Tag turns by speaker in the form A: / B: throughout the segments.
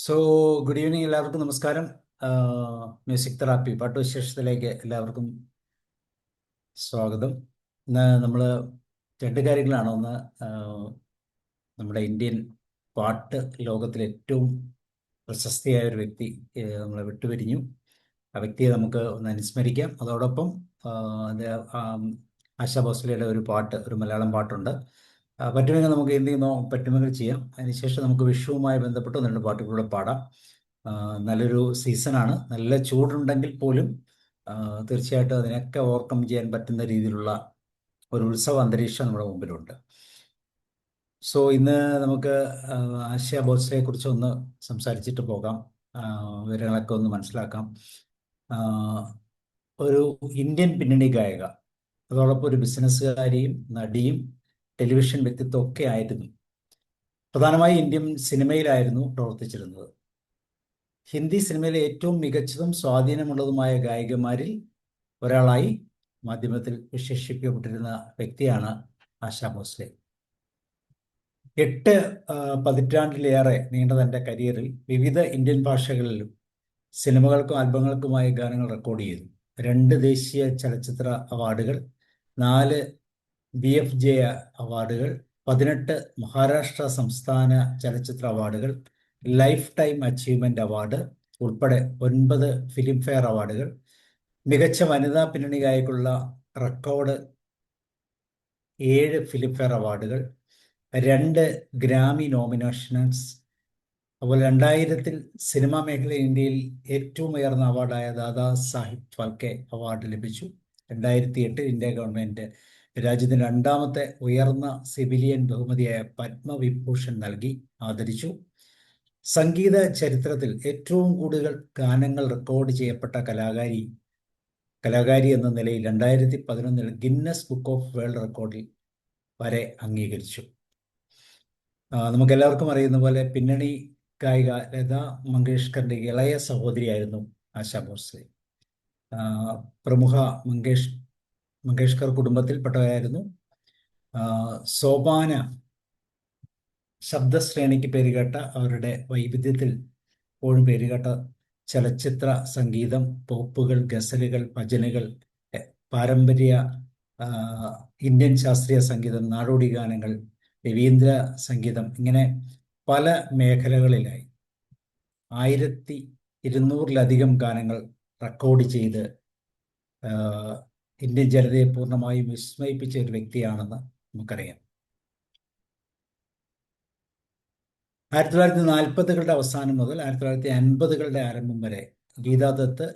A: So good evening, എല്ലാവർക്കും നമസ്കാരം. Music therapy പാട്ടുവിശേഷത്തിലേക്ക് എല്ലാവർക്കും സ്വാഗതം. ഇന്ന് നമ്മൾ രണ്ട് കാര്യങ്ങളാണ്. ഒന്ന്, നമ്മുടെ ഇന്ത്യൻ പാട്ട് ലോകത്തിലെ ഏറ്റവും പ്രശസ്തിയായ ഒരു വ്യക്തി നമ്മളെ വിട്ടുപിരിഞ്ഞു. ആ വ്യക്തിയെ നമുക്ക് ഒന്ന് അനുസ്മരിക്കാം. അതോടൊപ്പം അത് ആശാ ഭോസ്ലെയുടെ ഒരു പാട്ട്, ഒരു മലയാളം പാട്ടുണ്ട്. പറ്റുമെങ്കിൽ നമുക്ക് എന്ത് ചെയ്യുന്നോ പറ്റുമെങ്കിൽ ചെയ്യാം. അതിനുശേഷം നമുക്ക് വിഷുവുമായി ബന്ധപ്പെട്ട് ഒന്ന് രണ്ട് പാട്ടുകളിലൂടെ പാടാം. നല്ലൊരു സീസണാണ്. നല്ല ചൂടുണ്ടെങ്കിൽ പോലും തീർച്ചയായിട്ടും അതിനൊക്കെ ഓവർകം ചെയ്യാൻ പറ്റുന്ന രീതിയിലുള്ള ഒരു ഉത്സവ അന്തരീക്ഷം നമ്മുടെ മുമ്പിലുണ്ട്. സോ ഇന്ന് നമുക്ക് ആശാ ഭോസ്ലെയെ കുറിച്ച് ഒന്ന് സംസാരിച്ചിട്ട് പോകാം. വിവരങ്ങളൊക്കെ ഒന്ന് മനസ്സിലാക്കാം. ഒരു ഇന്ത്യൻ പിന്നണി ഗായിക, അതോടൊപ്പം ഒരു ബിസിനസ്സുകാരിയും നടിയും ടെലിവിഷൻ വ്യക്തിത്വം ഒക്കെ ആയിരുന്നു. പ്രധാനമായി ഇന്ത്യൻ സിനിമയിലായിരുന്നു പ്രവർത്തിച്ചിരുന്നത്. ഹിന്ദി സിനിമയിലെ ഏറ്റവും മികച്ചതും സ്വാധീനമുള്ളതുമായ ഗായികമാരിൽ ഒരാളായി മാധ്യമത്തിൽ വിശേഷിപ്പിക്കപ്പെട്ടിരുന്ന വ്യക്തിയാണ് ആശാ ഭോസ്ലെ. 8 പതിറ്റാണ്ടിലേറെ നീണ്ട തൻ്റെ കരിയറിൽ വിവിധ ഇന്ത്യൻ ഭാഷകളിലും സിനിമകൾക്കും ആൽബങ്ങൾക്കുമായി ഗാനങ്ങൾ റെക്കോർഡ് ചെയ്തു. 2 ദേശീയ ചലച്ചിത്ര അവാർഡുകൾ, 4 BFJ അവാർഡുകൾ, 18 മഹാരാഷ്ട്ര സംസ്ഥാന ചലച്ചിത്ര അവാർഡുകൾ, ലൈഫ് ടൈം അച്ചീവ്മെന്റ് അവാർഡ് ഉൾപ്പെടെ 9 ഫിലിംഫെയർ അവാർഡുകൾ, മികച്ച വനിതാ പിന്നണി ഗായകയ്ക്കുള്ള റെക്കോർഡ് 7 ഫിലിംഫെയർ അവാർഡുകൾ, 2 ഗ്രാമി നോമിനേഷൻസ്. അതുപോലെ 2000-ൽ സിനിമാ മേഖലയിൽ ഇന്ത്യയിൽ ഏറ്റവും ഉയർന്ന അവാർഡായ ദാദാ സാഹിബ് ഫാൽക്കെ അവാർഡ് ലഭിച്ചു. 2008 ഇന്ത്യ ഗവൺമെന്റ് രാജ്യത്തിന് 2ാമത്തെ ഉയർന്ന സിവിലിയൻ ബഹുമതിയായ പത്മവിഭൂഷൺ നൽകി ആദരിച്ചു. സംഗീത ചരിത്രത്തിൽ ഏറ്റവും കൂടുതൽ ഗാനങ്ങൾ റെക്കോർഡ് ചെയ്യപ്പെട്ട കലാകാരി എന്ന നിലയിൽ 2011 ഗിന്നസ് ബുക്ക് ഓഫ് വേൾഡ് റെക്കോർഡിൽ വരെ അംഗീകരിച്ചു. നമുക്കെല്ലാവർക്കും അറിയുന്ന പോലെ പിന്നണി ഗായിക ലതാ മങ്കേഷ്കറിന്റെ ഇളയ സഹോദരിയായിരുന്നു ആശാ ഭോസ്ലെ. പ്രമുഖ മങ്കേഷ്കർ കുടുംബത്തിൽപ്പെട്ടവരായിരുന്നു. സോപാന ശബ്ദശ്രേണിക്ക് പേരുകേട്ട, അവരുടെ വൈവിധ്യത്തിൽ എപ്പോഴും പേരുകേട്ട ചലച്ചിത്ര സംഗീതം, പോപ്പുകൾ, ഗസലുകൾ, ഭജനുകൾ, പാരമ്പര്യ ഇന്ത്യൻ ശാസ്ത്രീയ സംഗീതം, നാടോടി ഗാനങ്ങൾ, രവീന്ദ്ര സംഗീതം, ഇങ്ങനെ പല മേഖലകളിലായി 1200-ലധികം ഗാനങ്ങൾ റെക്കോർഡ് ചെയ്ത് ഇന്ത്യൻ ജനതയെ പൂർണ്ണമായും വിസ്മയിപ്പിച്ച ഒരു വ്യക്തിയാണെന്ന് നമുക്കറിയാം. 1940കളുടെ അവസാനം മുതൽ 1950കളുടെ ആരംഭം വരെ ഗീതാ ദത്ത്,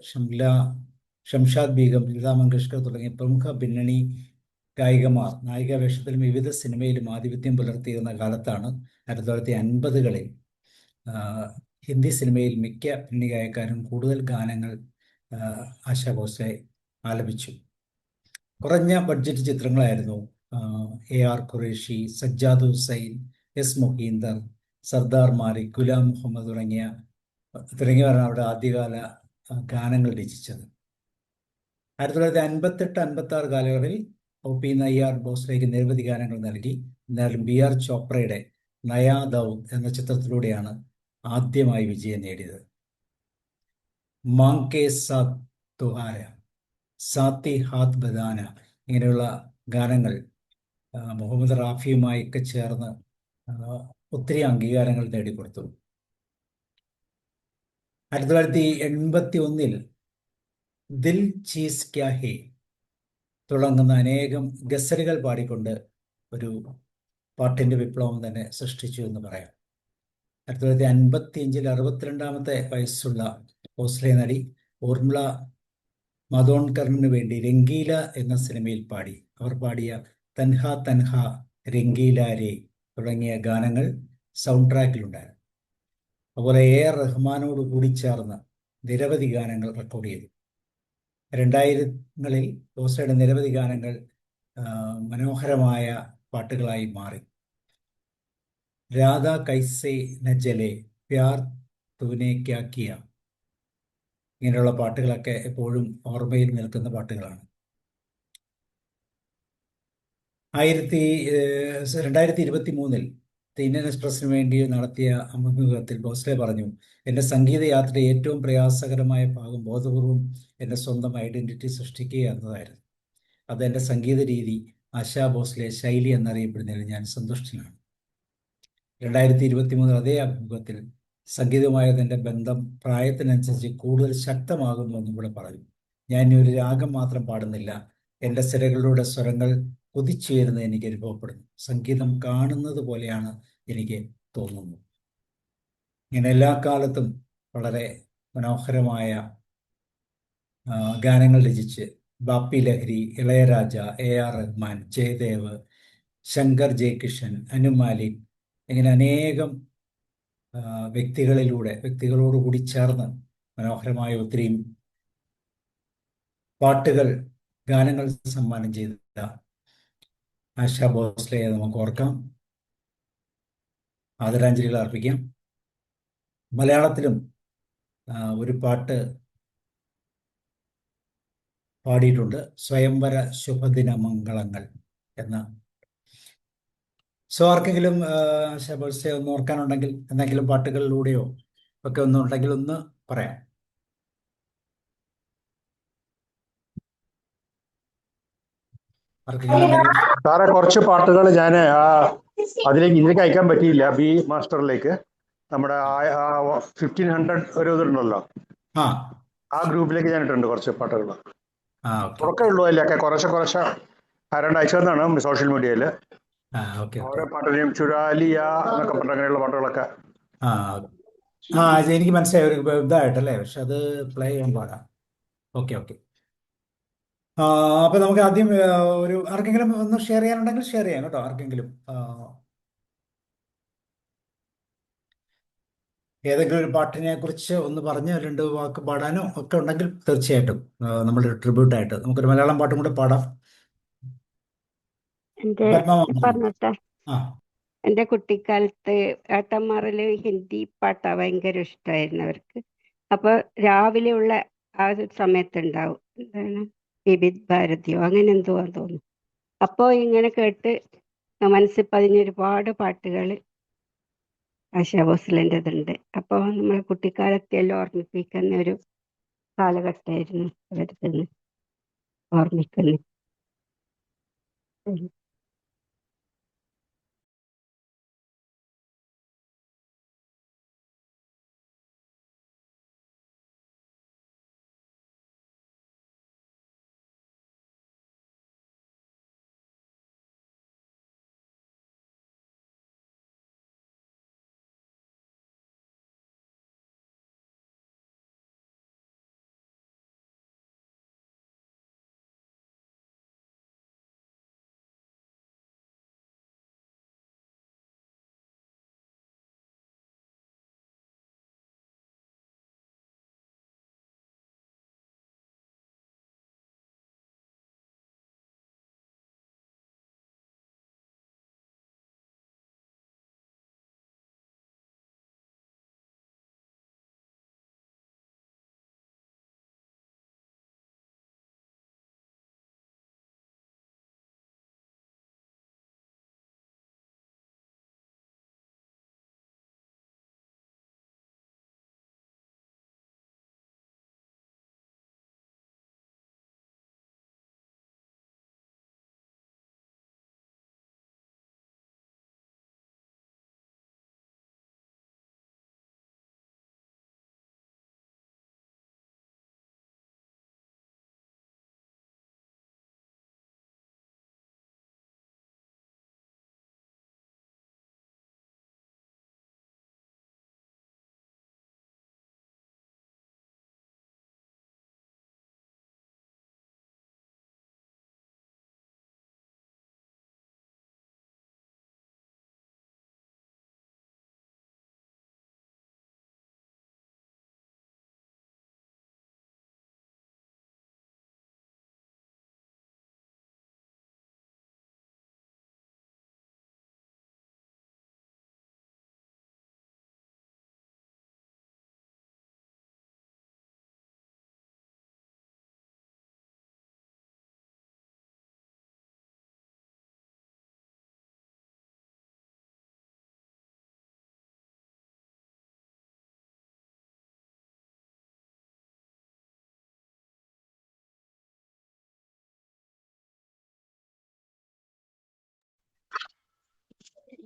A: ഷംഷാദ് ബീഗം, ലതാ മങ്കേഷ്കർ തുടങ്ങിയ പ്രമുഖ പിന്നണി ഗായികമാർ നായിക വേഷത്തിലും വിവിധ സിനിമയിലും ആധിപത്യം പുലർത്തിയിരുന്ന കാലത്താണ് 1950കളിൽ ഹിന്ദി സിനിമയിൽ മിക്ക പിന്നണി ഗായകരും കൂടുതൽ ഗാനങ്ങൾ ആശാ ഭോസ്ലെ ആലപിച്ചു. കുറഞ്ഞ ബഡ്ജറ്റ് ചിത്രങ്ങളായിരുന്നു AR ഖുറേഷി, സജ്ജാദ് ഹുസൈൻ, S മുഹീന്ദർ, സർദാർ മാലിക്, ഗുലാം മുഹമ്മദ് തുടങ്ങിയവരാണ് അവിടെ ആദ്യകാല ഗാനങ്ങൾ രചിച്ചത്. 1958-56 കാലയളവിൽ OP നയ്യാർ ഭോസ്ലെയ്ക്ക് നിരവധി ഗാനങ്ങൾ നൽകി. എന്നാലും BR ചോപ്രയുടെ നയാ ദൗദ് എന്ന ചിത്രത്തിലൂടെയാണ് ആദ്യമായി വിജയം നേടിയത്. മാങ് കെ സാത്ത് തുഹാര, സാത്തി ഹാത്ത് ബദാന ഇങ്ങനെയുള്ള ഗാനങ്ങൾ മുഹമ്മദ് റാഫിയുമായൊക്കെ ചേർന്ന് ഒത്തിരി അംഗീകാരങ്ങൾ നേടിക്കൊടുത്തു. 1981 ദിൽ ചീസ് ക്യാ ഹേ തുടങ്ങുന്ന അനേകം ഗസലുകൾ പാടിക്കൊണ്ട് ഒരു പാട്ടിന്റെ വിപ്ലവം തന്നെ സൃഷ്ടിച്ചു എന്ന് പറയാം. 1955 62ാമത്തെ വയസ്സുള്ള ഭോസ്ലെ നടി ഊർമിള മതോൺകറിന് വേണ്ടി രംഗീല എന്ന സിനിമയിൽ പാടി. അവർ പാടിയ തൻഹ തൻഹ, രംഗീല രേ തുടങ്ങിയ ഗാനങ്ങൾ സൗണ്ട് ട്രാക്കിലുണ്ടായിരുന്നു. അതുപോലെ AR റഹ്മാനോട് കൂടി ചേർന്ന് നിരവധി ഗാനങ്ങൾ റെക്കോർഡ് ചെയ്തു. 2000ങ്ങളിൽ ഭോസ്ലെയുടെ നിരവധി ഗാനങ്ങൾ മനോഹരമായ പാട്ടുകളായി മാറി. രാധ കൈസേ നജലെ, പ്യാർ തൂനെ ക്യാ കിയ ഇങ്ങനെയുള്ള പാട്ടുകളൊക്കെ എപ്പോഴും ഓർമ്മയിൽ നിൽക്കുന്ന പാട്ടുകളാണ്. 2023 ദി ഇന്ത്യൻ എക്സ്പ്രസിന് വേണ്ടി നടത്തിയ അഭിമുഖത്തിൽ ഭോസ്ലെ പറഞ്ഞു, എൻ്റെ സംഗീത യാത്രയുടെ ഏറ്റവും പ്രയാസകരമായ ഭാഗം ബോധപൂർവം എൻ്റെ സ്വന്തം ഐഡന്റിറ്റി സൃഷ്ടിക്കുക എന്നതായിരുന്നു. അത് എൻ്റെ സംഗീത രീതി, ആശാ ഭോസ്ലെ ശൈലി എന്നറിയപ്പെടുന്നതിൽ ഞാൻ സന്തുഷ്ടനാണ്. 2023 അതേ അഭിമുഖത്തിൽ സംഗീതവുമായ എൻ്റെ ബന്ധം പ്രായത്തിനനുസരിച്ച് കൂടുതൽ ശക്തമാകുന്നു എന്നും കൂടെ പറഞ്ഞു. ഞാൻ ഇനി ഒരു രാഗം മാത്രം പാടുന്നില്ല, എൻ്റെ സിരകളിലൂടെ സ്വരങ്ങൾ കുതിച്ചുയരുന്നത് എനിക്ക് അനുഭവപ്പെടുന്നു. സംഗീതം കാണുന്നത് പോലെയാണ് എനിക്ക് തോന്നുന്നത്. ഇങ്ങനെ എല്ലാ കാലത്തും വളരെ മനോഹരമായ ഗാനങ്ങൾ രചിച്ച് ബാപ്പി ലഹരി, ഇളയരാജ, AR റഹ്മാൻ, ജയദേവ്, ശങ്കർ ജയകിഷൻ, അനു മാലിക്, ഇങ്ങനെ അനേകം വ്യക്തികളോടുകൂടി ചേർന്ന് മനോഹരമായ ഒത്തിരി പാട്ടുകൾ, ഗാനങ്ങൾ സമ്മാനം ചെയ്ത ആശാ ഭോസ്ലെയെ നമുക്ക് ഓർക്കാം, ആദരാഞ്ജലികൾ അർപ്പിക്കാം. മലയാളത്തിലും ഒരു പാട്ട് പാടിയിട്ടുണ്ട്, സ്വയംവര ശുഭദിന മംഗളങ്ങൾ എന്ന. സോ ആർക്കെങ്കിലും ആശാ ഭോസ്ലെ ഒന്ന് ഓർക്കാനുണ്ടെങ്കിൽ, എന്തെങ്കിലും പാട്ടുകളിലൂടെയോ ഒക്കെ ഒന്നുണ്ടെങ്കിൽ ഒന്ന് പറയാം. ആർക്കെങ്കിലും എന്തെങ്കിലും?
B: സാറേ, കുറച്ച് പാട്ടുകൾ ഞാൻ ഇതിലേക്ക് അയക്കാൻ പറ്റിയില്ല, ബി മാസ്റ്ററിലേക്ക്. നമ്മുടെ 1500 ഒരു ഇതുണ്ടല്ലോ, ആ ഗ്രൂപ്പിലേക്ക് ഞാൻ ഇട്ടിട്ടുണ്ട് കുറച്ച് പാട്ടുകൾ. ഉറക്കേ ഉള്ളൂ, അതിലൊക്കെ കുറച്ച് ആരാണ്ട് അയച്ചതെന്നാണ് സോഷ്യൽ മീഡിയയിൽ. ഓരോ പാട്ടിനെയും ചുരാലിയ എന്നൊക്കെ പറഞ്ഞ അങ്ങനെയുള്ള പാട്ടുകളൊക്കെ.
A: എനിക്ക് മനസ്സിലായി, ഒരു ഇതായിട്ടല്ലേ, പക്ഷെ അത് പ്ലേ ചെയ്യാൻ പാടാം. ഓക്കെ. അപ്പൊ നമുക്ക് ആദ്യം ഒരു ആർക്കെങ്കിലും ഒന്ന് ഷെയർ ചെയ്യാനുണ്ടെങ്കിൽ ഷെയർ ചെയ്യാം കേട്ടോ. ആർക്കെങ്കിലും ഏതെങ്കിലും ഒരു പാട്ടിനെ കുറിച്ച് ഒന്ന് പറഞ്ഞ് 2 വാക്ക് പാടാനോ ഒക്കെ ഉണ്ടെങ്കിൽ തീർച്ചയായിട്ടും നമ്മളൊരു ട്രിബ്യൂട്ടായിട്ട് നമുക്കൊരു മലയാളം പാട്ടും കൂടെ പാടാം.
C: പറഞ്ഞിട്ടെ, എൻ്റെ കുട്ടിക്കാലത്ത് ഏട്ടന്മാരില് ഹിന്ദി പാട്ടാ ഭയങ്കര ഇഷ്ടമായിരുന്നു അവർക്ക്. അപ്പൊ രാവിലെയുള്ള ആ ഒരു സമയത്തുണ്ടാവും, എന്താണ്, വിവിധ് ഭാരതിയോ അങ്ങനെ എന്തോ തോന്നുന്നു. അപ്പോൾ ഇങ്ങനെ കേട്ട് മനസ്സിൽ പതിഞ്ഞ ഒരുപാട് പാട്ടുകൾ ആശാ ഭോസ്ലെൻ്റെതുണ്ട്. അപ്പോൾ നമ്മളെ കുട്ടിക്കാലത്തെ എല്ലാം ഓർമ്മിപ്പിക്കുന്ന ഒരു കാലഘട്ടമായിരുന്നു അവരുടെ ഓർമ്മിക്കുന്നു.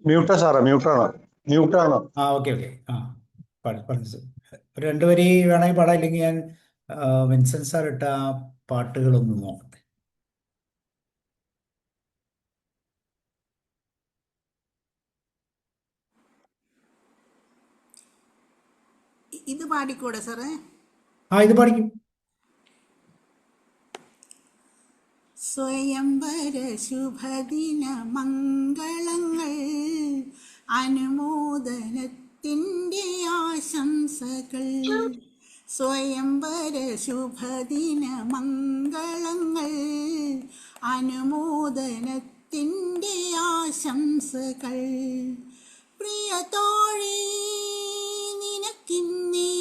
B: മ്യൂട്ടാ സാറേ, മ്യൂട്ടാണോ?
A: Okay okay. പറഞ്ഞു സർ. ഒരു രണ്ടുപേര് വേണമെങ്കിൽ പാടാം, ഇല്ലെങ്കിൽ ഞാൻ വിൻസെന്റ് സാർ ഇട്ട ആ പാട്ടുകളൊന്ന് നോക്കട്ടെ.
D: ഇത് പാടിക്കൂടെ സാറേ?
A: ഇത് പാടിക്കും.
D: സ്വയംവര ശുഭദിന മംഗളങ്ങൾ, അനുമോദനത്തിൻ്റെ ആശംസകൾ. സ്വയംവര ശുഭദിന മംഗളങ്ങൾ, അനുമോദനത്തിൻ്റെ ആശംസകൾ. പ്രിയ തോഴി നിനക്കിന്നേ,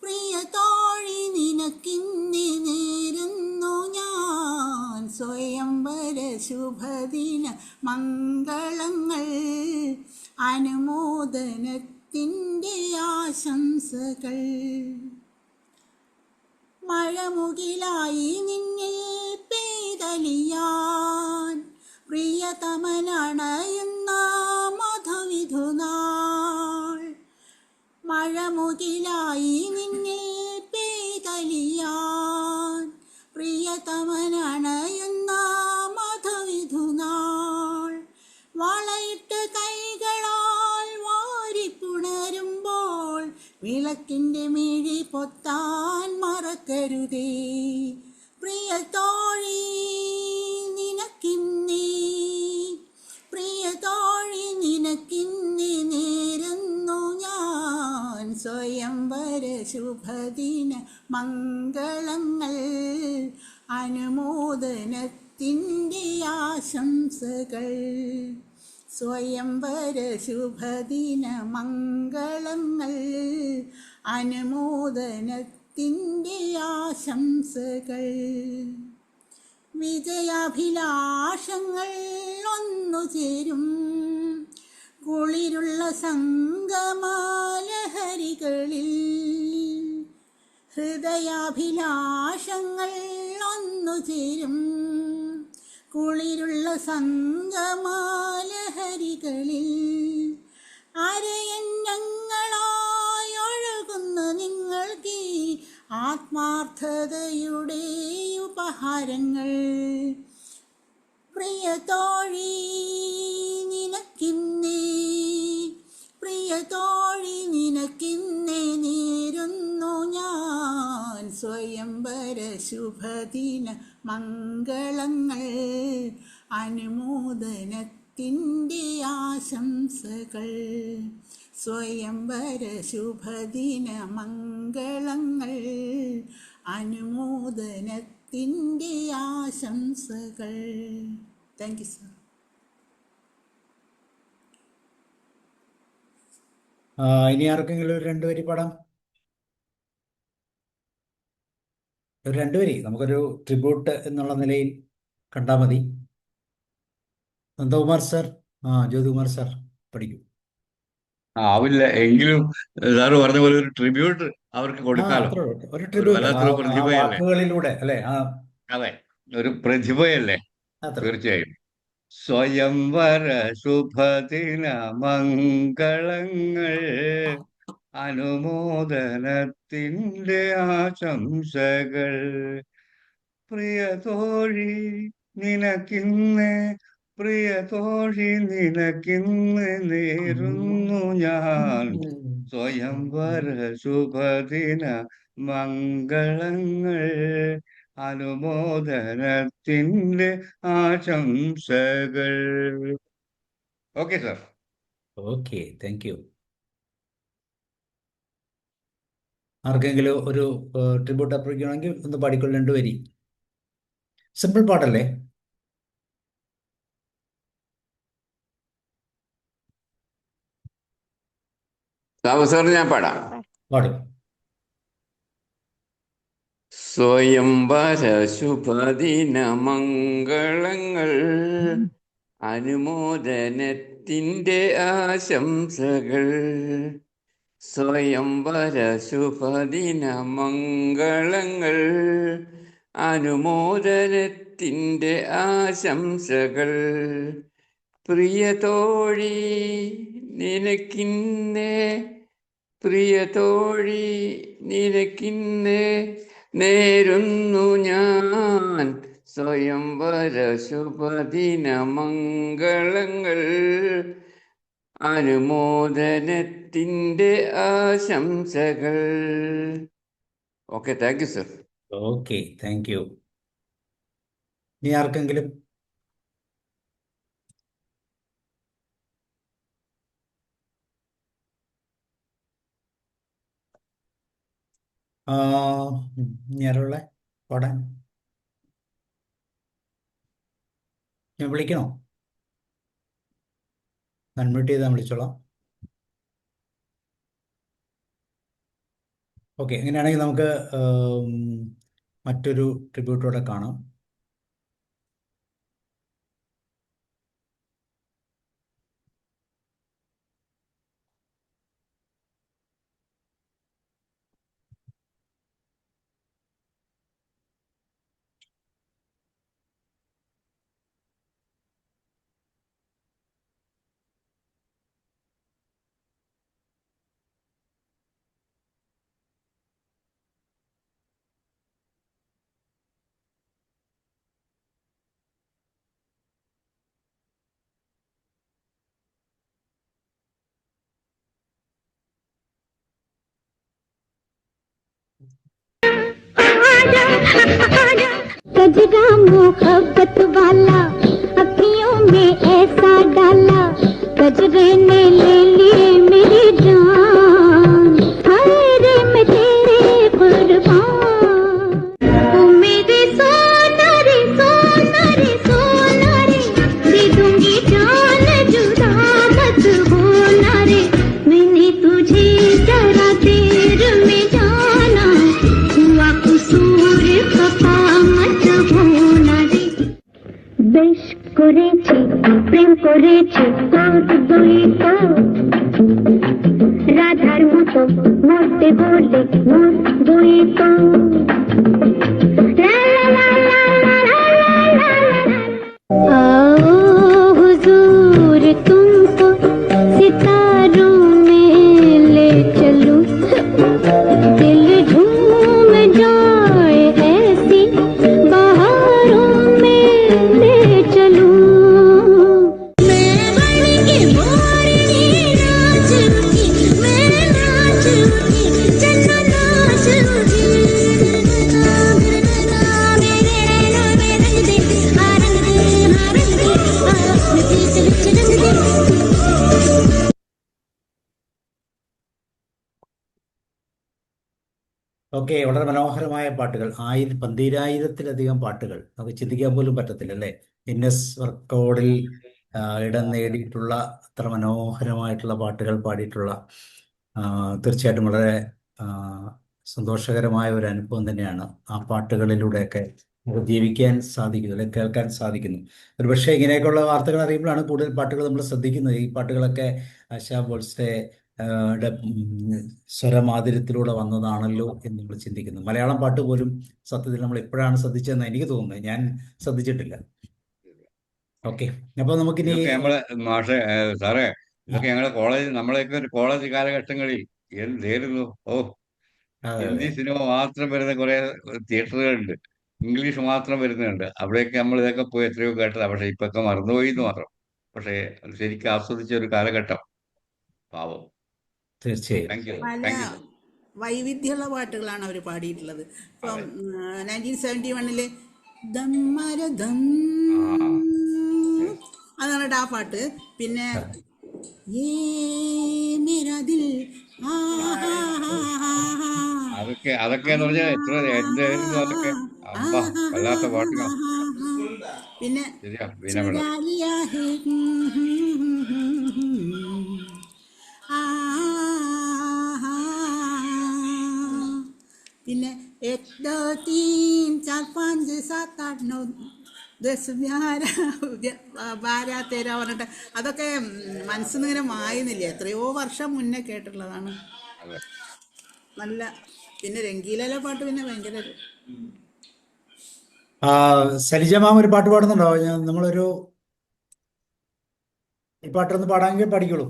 D: പ്രിയ തോഴി നിനക്കിന്നേ നേരുന്നു ഞാൻ സ്വയംവര ശുഭദിന മംഗളങ്ങൾ, അനുമോദനത്തിൻ്റെ ആശംസകൾ. മഴമുകിലായി നിന്നിൽ പെയ്തലിയാൻ, പ്രിയതമനണയുന്ന മധുവിധുനാൾ. മഴമുകിലായി നിന്നിൽ പെയ്തലിയാൻ, പ്രിയതമനണയുന്ന മധുവിധുനാൾ. വളയിട്ട് കൈകളാൽ വാരിപ്പുണരുമ്പോൾ, വിളക്കിൻ്റെ മിഴി പൊത്താൻ മറക്കരുതേ. പ്രിയ തോഴി നിനക്കിന്നേ, പ്രിയ തോഴി നിനക്കിന്നേ നേരുന്നു ഞാൻ സ്വയംവര ശുഭദിന മംഗളങ്ങൾ, അനുമോദനത്തിൻ്റെ ആശംസകൾ. സ്വയംവര ശുഭദിന മംഗളങ്ങൾ, അനുമോദനത്തിൻ്റെ ആശംസകൾ. വിജയാഭിലാഷങ്ങൾ ഒന്നുചേരും കുളിരുള്ള സംഗമലഹരികളിൽ. ഹൃദയാഭിലാഷങ്ങൾ ഒന്നുചേരും കുളിരുള്ള സംഗമലഹരികളിൽ. അരയന്നങ്ങളായി ഒഴുകുന്ന നിങ്ങൾക്ക് ആത്മാർത്ഥതയുടെ ഉപഹാരങ്ങൾ. പ്രിയ തോഴി നിനക്കിന്നേ, പ്രിയ തോഴി നിനക്കിന്നേ നേരുന്നു ഞാൻ സ്വയംവര ശുഭദിന മംഗളങ്ങൾ, അനുമോദനത്തിൻ്റെ ആശംസകൾ. സ്വയംവര ശുഭദിന മംഗളങ്ങൾ, അനുമോദനത്തിൻ്റെ ആശംസകൾ. Thank you sir.
A: ഇനി ആർക്കെങ്കിലും ഒരു രണ്ടുപേരി പാടാം? ഒരു രണ്ടുപേരി നമുക്കൊരു ട്രിബ്യൂട്ട് എന്നുള്ള നിലയിൽ കണ്ടാൽ മതി. നന്ദകുമാർ സാർ, ജ്യോതികുമാർ സാർ പഠിക്കും.
E: ആവില്ല എങ്കിലും സാറ് പറഞ്ഞ പോലെ ഒരു ട്രിബ്യൂട്ട് അവർക്ക് കൊടുക്കാലോ.
A: ഒരു ട്രിബ്യൂട്ട്
E: വല്ലാത്തൊരു പ്രതിഭയല്ലേ.
A: വാക്കുകളിലൂടെ അല്ലേ?
E: അതെ, ഒരു പ്രതിഭയല്ലേ, തീർച്ചയായും. സ്വയംവര ശുഭദിന മംഗളങ്ങൾ, അനുമോദനത്തിൻ്റെ ആശംസകൾ. പ്രിയ തോഴി നിനക്കിന്ന്, പ്രിയ തോഴി നിനക്കിന്ന് നേരുന്നു ഞാൻ സ്വയംവര ശുഭദിന മംഗളങ്ങൾ, അനുമോദനത്തിൻ്റെ ആശംസകൾ. Okay sir.
A: Okay, thank U. ആർക്കെങ്കിലും ഒരു ട്രിബ്യൂട്ട് അർപ്പിക്കണമെങ്കിൽ ഒന്ന് പാടിക്കൊള്ളു, രണ്ടുപേരി. സിമ്പിൾ പാട്ടല്ലേ?
F: സാർ ഞാൻ പാടാം.
A: പാടും.
F: സ്വയംവര ശുഭദിന മംഗളങ്ങൾ, അനുമോദനത്തിൻ്റെ ആശംസകൾ. സ്വയംവര ശുഭദിന മംഗളങ്ങൾ, അനുമോദനത്തിൻ്റെ ആശംസകൾ. പ്രിയതോഴി നിനക്കിന്നേ പ്രിയതോഴി നിനക്കിന്നേ നേരുന്നു ഞാൻ സ്വയംവര ശുഭദിന മംഗളങ്ങൾ അനുമോദനത്തിൻ്റെ ആശംസകൾ. Okay, thank you sir.
A: Okay, thank U. ഇനി ആർക്കെങ്കിലും? ഇനി ആരുള്ള പാടാൻ? ഞാൻ വിളിക്കണോ? അൺമ്യൂട്ട് ചെയ്താൽ വിളിച്ചോളാം. ഓക്കെ, അങ്ങനെയാണെങ്കിൽ നമുക്ക് മറ്റൊരു ട്രിബ്യൂട്ടോടെ കാണാം.
G: कजरा मोहब्बत वाला अखियों में ऐसा डाला, कजरे ने ले ली मेरी जान, हाय रे मैं तेरे कुर्बान। तू मेरे सोना रे सोना रे सोना रे, दे दूंगी जान जुदा मत होना रे, मैंने तुझे जरा देर में जाना, हुआ कुसूर खफा मत होना रे। বেশ করেছি প্রেম করেছি তোর দুই তো, রাধার মতো মরতে বলে মোর দুই তো, লা লা লা লা লা লা লা লা লা। आओ हुजूर तुमको सितारों में ले चलूं, दिल झूम जाए ऐसी बहारों में ले चलूं। मैं बन के मोरनी नाच उठी, मैं नाच उठी, चन्ना नाच उठी, मेरे नैनों में रंग दे, आ रंग दे, हाँ रंग दे, आ अपने पीछे पीछे रंग दे।
A: ഓക്കെ, വളരെ മനോഹരമായ പാട്ടുകൾ. 12,000-ലധികം പാട്ടുകൾ നമുക്ക് ചിന്തിക്കാൻ പോലും പറ്റത്തില്ല അല്ലേ? ഗിന്നസ് റെക്കോർഡിൽ ഇടം നേടിയിട്ടുള്ള അത്ര മനോഹരമായിട്ടുള്ള പാട്ടുകൾ പാടിയിട്ടുള്ള തീർച്ചയായിട്ടും വളരെ സന്തോഷകരമായ ഒരു അനുഭവം തന്നെയാണ്. ആ പാട്ടുകളിലൂടെയൊക്കെ നമുക്ക് ജീവിക്കാൻ സാധിക്കുന്നു, അല്ലെങ്കിൽ കേൾക്കാൻ സാധിക്കുന്നു. ഒരുപക്ഷെ ഇങ്ങനെയൊക്കെയുള്ള വാർത്തകൾ അറിയുമ്പോഴാണ് കൂടുതൽ പാട്ടുകൾ നമ്മൾ ശ്രദ്ധിക്കുന്നത്. ഈ പാട്ടുകളൊക്കെ ആശാ ഭോസ്ലെ സ്വരമാധുര്യത്തിലൂടെ വന്നതാണല്ലോ എന്ന് നമ്മൾ ചിന്തിക്കുന്നു. മലയാളം പാട്ട് പോലും സത്യത്തിൽ നമ്മൾ എപ്പോഴാണ് ശ്രദ്ധിച്ചതെന്ന് എനിക്ക് തോന്നുന്നത്. ഞാൻ ശ്രദ്ധിച്ചിട്ടില്ല. ഓക്കെ, അപ്പൊ നമുക്കിനി
E: നമ്മളെ മാഷെ സാറേ, ഇതൊക്കെ ഞങ്ങളുടെ കോളേജ്, നമ്മളെയൊക്കെ ഒരു കോളേജ് കാലഘട്ടങ്ങളിൽ എന്തായിരുന്നു. ഹിന്ദി സിനിമ മാത്രം വരുന്ന കുറെ തിയേറ്ററുകളുണ്ട്, ഇംഗ്ലീഷ് മാത്രം വരുന്നുണ്ട്. അവിടെയൊക്കെ നമ്മൾ ഇതൊക്കെ പോയി എത്രയോ കേട്ടതാണ്. പക്ഷെ ഇപ്പൊക്കെ മറന്നുപോയി എന്ന് മാത്രം. പക്ഷേ അത് ശരിക്കും ആസ്വദിച്ച ഒരു കാലഘട്ടം. പാവം.
A: തീർച്ചയായും
E: താങ്ക് യു,
D: പല
E: താങ്ക് യു.
D: വൈവിധ്യമുള്ള പാട്ടുകളാണ് അവർ പാടിയിട്ടുള്ളത്. ഇപ്പം 1971 ദമ്മരദം അത് പറഞ്ഞിട്ട് ആ പാട്ട്. പിന്നെ ഏ മേരാ ദിൽ
E: അതൊക്കെ എന്ന് പറഞ്ഞാൽ എത്ര എന്തായിരുന്നു അതൊക്കെ. അമ്പാ, വല്ലാത്ത പാട്ടുകൾ.
D: പിന്നെ
E: ശരിയാ, പിന്നെ വേണം.
D: ചുരാ ലിയാ ഹേ പിന്നെ 1 2 3 4 5 7 8 9 10 12 13 പറഞ്ഞിട്ട് അതൊക്കെ മനസ്സിൽ നിന്ന് ഇങ്ങനെ മായുന്നില്ല. എത്രയോ വർഷം മുന്നേ കേട്ടിട്ടുള്ളതാണ്. നല്ല. പിന്നെ രംഗീലയിലെ പാട്ട് പിന്നെ ഭയങ്കര
A: സരിജ മാം ഒരു പാട്ട് പാടുന്നുണ്ടോ? നമ്മളൊരു ഈ പാട്ടൊന്ന് പാടാമെങ്കിൽ പഠിക്കുള്ളൂ.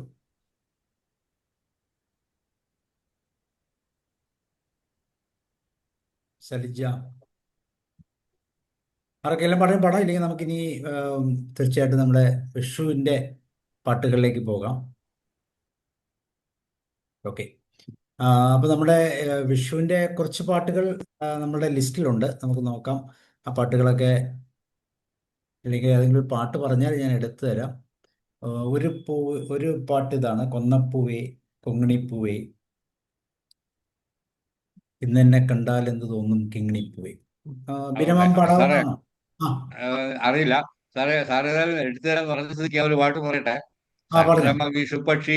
A: സലിജ ആർക്കെല്ലാം പാടാൻ പാടാം, ഇല്ലെങ്കിൽ നമുക്കിനി തീർച്ചയായിട്ടും നമ്മുടെ വിഷുവിൻ്റെ പാട്ടുകളിലേക്ക് പോകാം. ഓക്കെ. അപ്പോൾ നമ്മുടെ വിഷുവിൻ്റെ കുറച്ച് പാട്ടുകൾ നമ്മുടെ ലിസ്റ്റിലുണ്ട്, നമുക്ക് നോക്കാം. ആ പാട്ടുകളൊക്കെ, അല്ലെങ്കിൽ ഏതെങ്കിലും ഒരു പാട്ട് പറഞ്ഞാൽ ഞാൻ എടുത്തു തരാം. ഒരു പാട്ട് ഇതാണ്, കൊന്നപ്പൂവേ കൊങ്ങിണിപ്പൂവേ ഇന്നെന്നെ കണ്ടാൽ എന്ത് തോന്നും കിങ്ങിണിപ്പൂവേ. ബിനമാം പാടാവുന്നതാണോ?
E: അറിയില്ല സാറേ. സാറ് എടുത്തു തരാൻ പറഞ്ഞ സ്ഥിതിക്ക് ഒരു പാട്ട് പറയട്ടെ.
A: പറഞ്ഞു.
E: സംക്രമ വിഷുപക്ഷി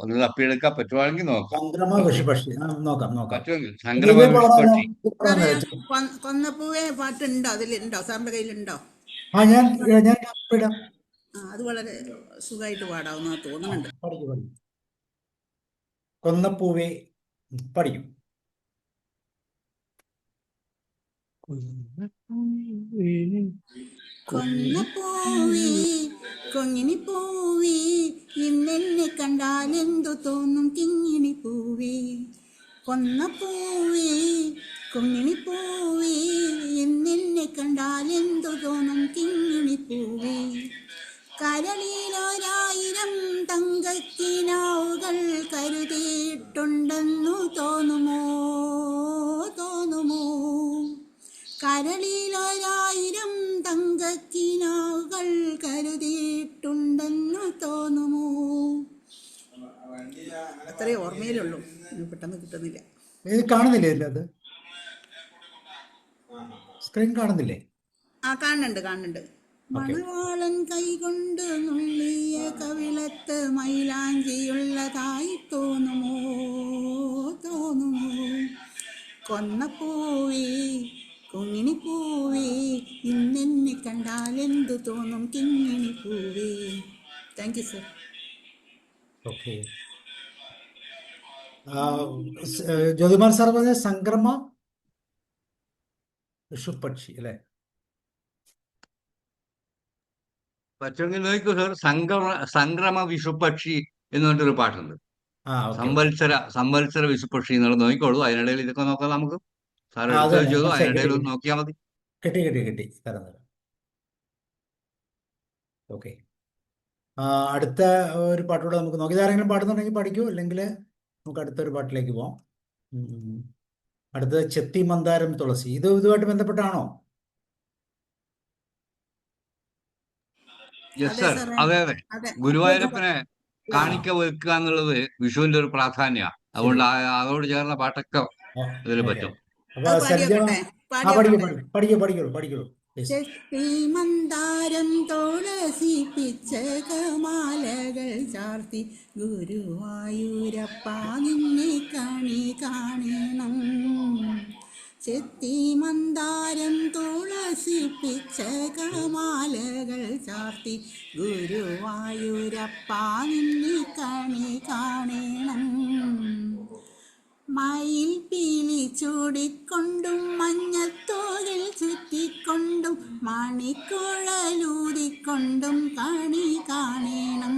E: ഒന്ന് തപ്പിയെടുക്കാൻ പറ്റുവാണെങ്കിൽ നോക്കാം.
A: ചന്ദ്രമ വിഷുപക്ഷി നോക്കാം.
E: പറ്റുമെങ്കിൽ സംക്രമ വിഷുപക്ഷി.
D: കൊന്നപ്പൂവേ പാട്ടുണ്ടോ? അതിലുണ്ടോ? സാറിന്റെ കയ്യിലുണ്ടോ?
A: ഞാൻ
D: അത് വളരെ സുഖമായിട്ട് പാടാവുന്ന തോന്നുന്നുണ്ട്.
A: കൊന്നപ്പൂവേ പഠിക്കും.
D: കൊന്നപ്പൂവേ കൊങ്ങിണിപ്പൂവേ ഇന്നെന്നെ കണ്ടാൽ എന്തു തോന്നും കിങ്ങിണിപ്പൂവേ. കൊന്നപ്പൂവേ കൊങ്ങിണിപ്പൂവേ ഇന്നെന്നെ കണ്ടാൽ എന്തു തോന്നും കിങ്ങിണിപ്പൂവേ. കരളിലൊരായിരം തങ്കക്കിനാവുകൾ കരുതിയിട്ടുണ്ടെന്നു തോന്നുമോ? കരളിലൊരായിരം തങ്കക്കിനാവുകൾ കരുതിയിട്ടുണ്ടെന്നു തോന്നുമോ? അത്രേ ഓർമ്മയിലുള്ളൂ, പെട്ടെന്ന് കിട്ടുന്നില്ല.
A: കാണുന്നില്ലേ? അത് സ്ക്രീൻ കാണുന്നില്ലേ?
D: കാണുന്നുണ്ട്. മണവാളൻ കൈകൊണ്ട് നുള്ളിയ കവിളത്ത് മൈലാഞ്ചിയുള്ളതായി തോന്നുമോ? കൊന്നപ്പൂവേ കൊങ്ങിണിപ്പൂവേ ഇന്നെന്നെ കണ്ടാൽ എന്തു തോന്നും കിങ്ങിണിപ്പൂവേ. Thank you sir.
A: Okay. Jyothikumar sir പറഞ്ഞ സംക്രമ വിഷുപക്ഷി അല്ലേ?
E: പറ്റുമെങ്കിൽ നോക്കൂ സാർ. സംക്രമ വിഷുപക്ഷി എന്ന് പറഞ്ഞൊരു പാട്ടുണ്ട്. സംവത്സര വിഷുപക്ഷി എന്നുള്ളത് നോക്കിക്കോളൂ. അതിനിടയിൽ ഇതൊക്കെ നോക്കാം നമുക്ക്. സാർ എടുത്ത് ചെയ്തു, അതിനിടയിൽ ഒന്ന് നോക്കിയാൽ മതി.
A: കിട്ടി തരാം. ഓക്കെ. അടുത്ത ഒരു പാട്ടുകൂടെ നമുക്ക് നോക്കി. ഇതാരെങ്കിലും പാടുന്നുണ്ടെങ്കിൽ പഠിക്കൂ, അല്ലെങ്കിൽ നമുക്ക് അടുത്തൊരു പാട്ടിലേക്ക് പോവാം. അടുത്തത് ചെത്തി മന്ദാരം തുളസി. ഇതുമായിട്ട് ബന്ധപ്പെട്ടാണോ?
E: യെസ് സർ, അതെ. ഗുരുവായൂരപ്പനെ കാണിക്ക വെക്കുക എന്നുള്ളത് വിഷുവിന്റെ ഒരു പ്രാധാന്യമാണ്. അതുകൊണ്ട് അതോട് ചേർന്ന പാട്ടൊക്കെ ഇതിൽ പറ്റും.
A: പഠിക്കൂ.
D: ചെത്തി മന്ദാരം തുളസി പിച്ചകമാലകൾ ചാർത്തി ഗുരുവായൂരപ്പ നിന്നെ കാണണം. ചെത്തി മന്ദാരം തുളസി പിച്ചകമാലകൾ ചാർത്തി ഗുരുവായൂരപ്പ നിന്നെ കാണണം. മയിൽ പീലി ചൂടിക്കൊണ്ടും മഞ്ഞത്തോകിൽ ചുറ്റിക്കൊണ്ടും മണിക്കുഴലൂതിക്കൊണ്ടും കാണണം.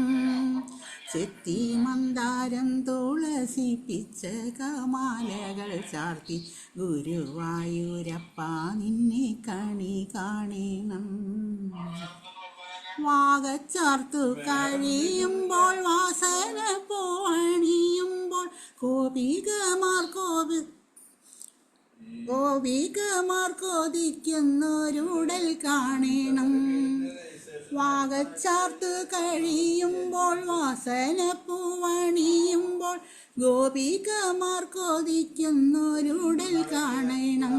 D: ചെത്തി മന്ദാരം തുളസി പിച്ചകമാലകൾ ചാർത്തി ഗുരുവായൂരപ്പ നിന്നെ കാണണം. വാകച്ചാർത്തു കഴിയുമ്പോൾ വാസന പോണിയുമ്പോൾ ഗോപികമാർ കൊതിക്കുന്നൊരുടൽ കാണണം. വാകച്ചാർത്തു കഴിയുമ്പോൾ വാസന പൂവണിയുമ്പോൾ ഗോപികമാർ കൊതിക്കുന്നൊരുടൽ കാണണം.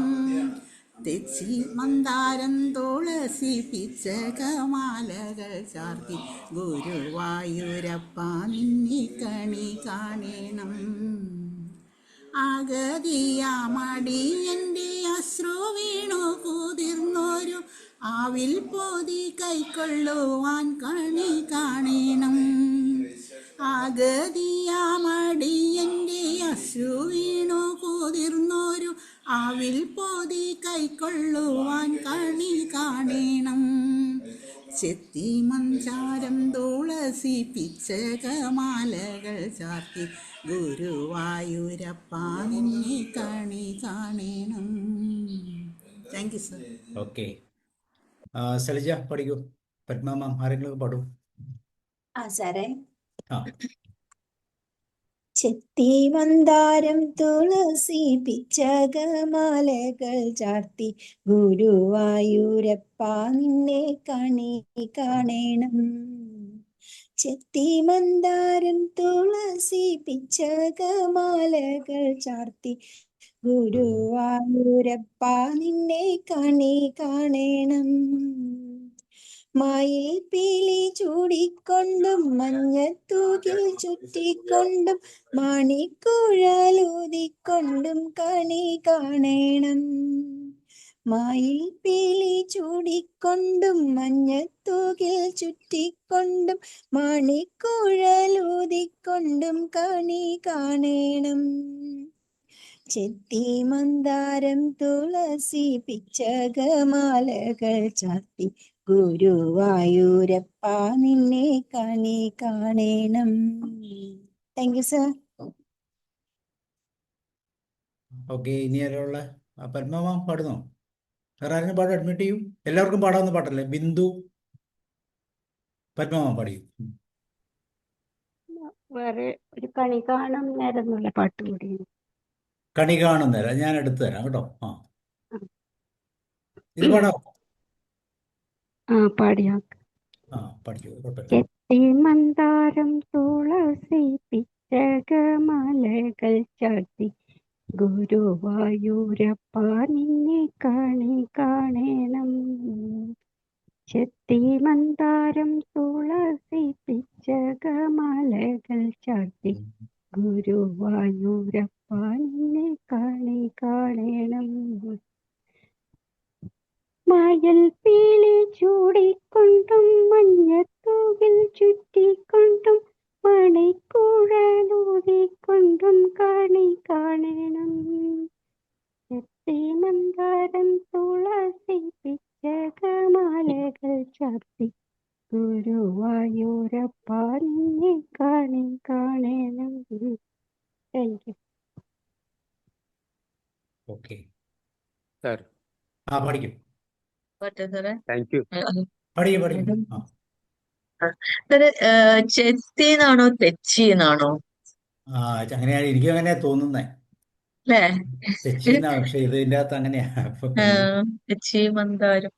D: തെച്ചി മന്ദാരം തുളസി പിച്ചകമാലകൾ ചാർത്തി ഗുരുവായൂരപ്പ നിന്നെ കാണണം. അഗതിയാമടിയൻ്റെ അശ്രു വീണു കുതിർന്നൊരു ആവിൽ പോതി കൈക്കൊള്ളുവാൻ കാണണം. അഗതിയാമടിയൻ്റെ അശ്രു വീണു കുതിർന്നൊരു ആവിൽ പോതി കൈക്കൊള്ളുവാൻ കാണണം. ചെത്തി മഞ്ചാരം തുളസി പിച്ചകമാലകൾ ചാർത്തി ഗുരുവായൂരപ്പ നിന്നെ കണി കാണണം. Thank you sir.
A: Okay, Shailaja പഠിക്കൂ. പത്മ മാം ആരെങ്കിലും പാടും?
H: സാറേ.
A: ആ,
H: ചെത്തി മന്ദാരം തുളസി പിച്ചകമാലകൾ ചാർത്തി ഗുരുവായൂരപ്പ നിന്നെ കണി കാണണം. ചെത്തി മന്ദാരം തുളസി പിച്ചകമാലകൾ ചാർത്തി ഗുരുവായൂരപ്പ നിന്നെ കണി കാണണം. മയിൽ പീലി ചൂടിക്കൊണ്ടും മഞ്ഞത്തൂകിൽ ചുറ്റിക്കൊണ്ടും മണിക്കുഴലൂതിക്കൊണ്ടും കണി കാണണം. മയിൽ പീലി ചൂടിക്കൊണ്ടും മഞ്ഞത്തൂകിൽ ചുറ്റിക്കൊണ്ടും മണിക്കുഴലൂതിക്കൊണ്ടും കണി കാണണം. ചെത്തി മന്ദാരം തുളസി പിച്ചകമാലകൾ ചാർത്തി ഗുരുവായൂരപ്പ നിന്നെ കണി കാണണം. Thank you sir.
A: ഓക്കെ, ഇനി ആരാളുള്ള? പത്മ മാം പാടുന്നോ? വേറെ ആരെങ്കിലും പാടും? അഡ്മിറ്റ് ചെയ്യും. എല്ലാവർക്കും പാടാവുന്ന പാട്ടല്ലേ? ബിന്ദു, പത്മ മാം പാടിയും.
C: വേറെ ഒരു കണി കാണാൻ നേരം എന്നുള്ള പാട്ട് കൂടി.
A: കണി കാണുന്നേരം ഞാൻ എടുത്തു തരാം കേട്ടോ. ആ, ഇത് പാടാം.
C: പാടിയാ.
A: ആ, പഠിക്കൂ, കുഴപ്പമില്ല.
C: ചെത്തി മന്ദാരം തുളസി പിച്ചകമാലകൾ ചാർത്തി ഗുരുവായൂരപ്പ നിന്നെ കണി കാണണം. ചെത്തി മന്ദാരം തുളസി പിച്ചകമാലകൾ ചാർത്തി ഗുരുവായൂരപ്പ നിന്നെ കണി കാണണം. മയിൽ പീലി ചൂടിക്കൊണ്ടും മഞ്ഞത്തൂകിൽ ചുറ്റിക്കൊണ്ടും മണിക്കുഴലൂതിക്കൊണ്ടും കണി കാണണം. ചെത്തി മന്ദാരം തുളസി പിച്ചകമാലകൾ ചാർത്തി ഗുരുവായൂരപ്പ നിന്നെ കണി കാണണം. Thank U.
A: Okay,
I: sir.
A: ആ പഠിക്കും.
I: Thank you.
A: പഠിക്കും. ആ,
J: ചെത്തിന്നാണോ തെച്ചിന്നാണോ?
A: അങ്ങനെയാണ്, എനിക്കും അങ്ങനെയാ തോന്നുന്നേ.
J: അല്ലേ?
A: തെച്ചിന്നാണ്, പക്ഷെ ഇതിൻ്റെ അകത്ത് അങ്ങനെയാ.
J: തെച്ചി മന്ദാരം.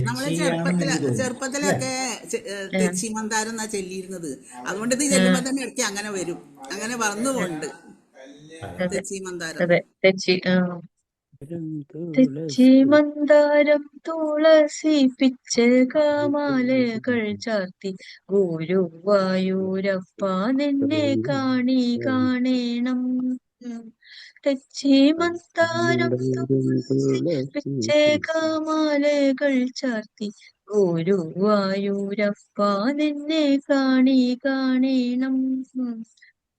D: നമ്മളെ
A: തെച്ചിയാണെന്ന് എനിക്ക് തോന്നുന്നു.
D: ചെറുപ്പത്തിലൊക്കെ തെച്ചി മന്ദാരം എന്നാ ചൊല്ലിയിരുന്നത്. അതുകൊണ്ട് ഇത് ചെല്ലുമ്പോ തന്നെ ഇടയ്ക്ക് അങ്ങനെ വരും, അങ്ങനെ വന്നുകൊണ്ട് തെച്ചി മന്ദാരം.
J: അതെ, തെച്ചി. തെച്ചി മന്ദാരം തുളസി പിച്ചകമാലകൾ ചാർത്തി ഗുരുവായൂരപ്പ നിന്നെ കണി കാണണം. തെച്ചി മന്ദാരം തുളസി പിച്ചകമാലകൾ ചാർത്തി ഗുരുവായൂരപ്പ നിന്നെ കണി കാണണം.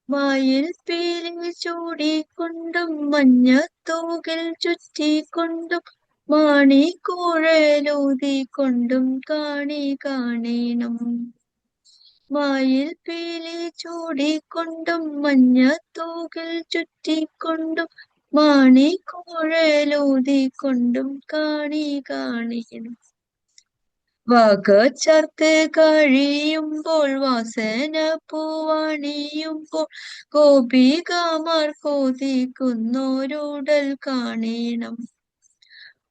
J: മയിൽ പീലി ചൂടിക്കൊണ്ടും മഞ്ഞത്തൂകിൽ ചുറ്റിക്കൊണ്ടും മണിക്കുഴലൂതിക്കൊണ്ടും കണി കാണണം. മയിൽ പീലി ചൂടിക്കൊണ്ടും മഞ്ഞത്തൂകിൽ ചുറ്റിക്കൊണ്ടും മണിക്കുഴലൂതിക്കൊണ്ടും കണി കാണണം. വക ചേർത്ത് കഴിയുമ്പോൾ വാസന പൂവണിയുമ്പോൾ ഗോപികമാർ കൊതിക്കുന്നോരുടൽ കാണണം.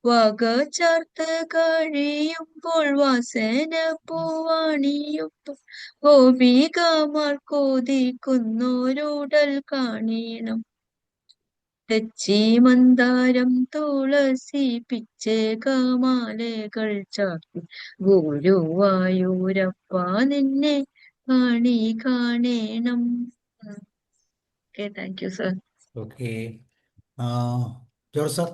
J: വക ചേർത്ത് കഴിയുമ്പോൾ വാസന പൂവണിയുമ്പോൾ ഗോപികമാർ കൊതിക്കുന്നോരുടൽ കാണണം. തെച്ചി മന്ദാരം തുളസി പിച്ചകമാലകൾ ചാർത്തി ഗുരുവായൂരപ്പ നിന്നെ കണി കാണണം. Okay, thank you sir.
A: Okay, George sir.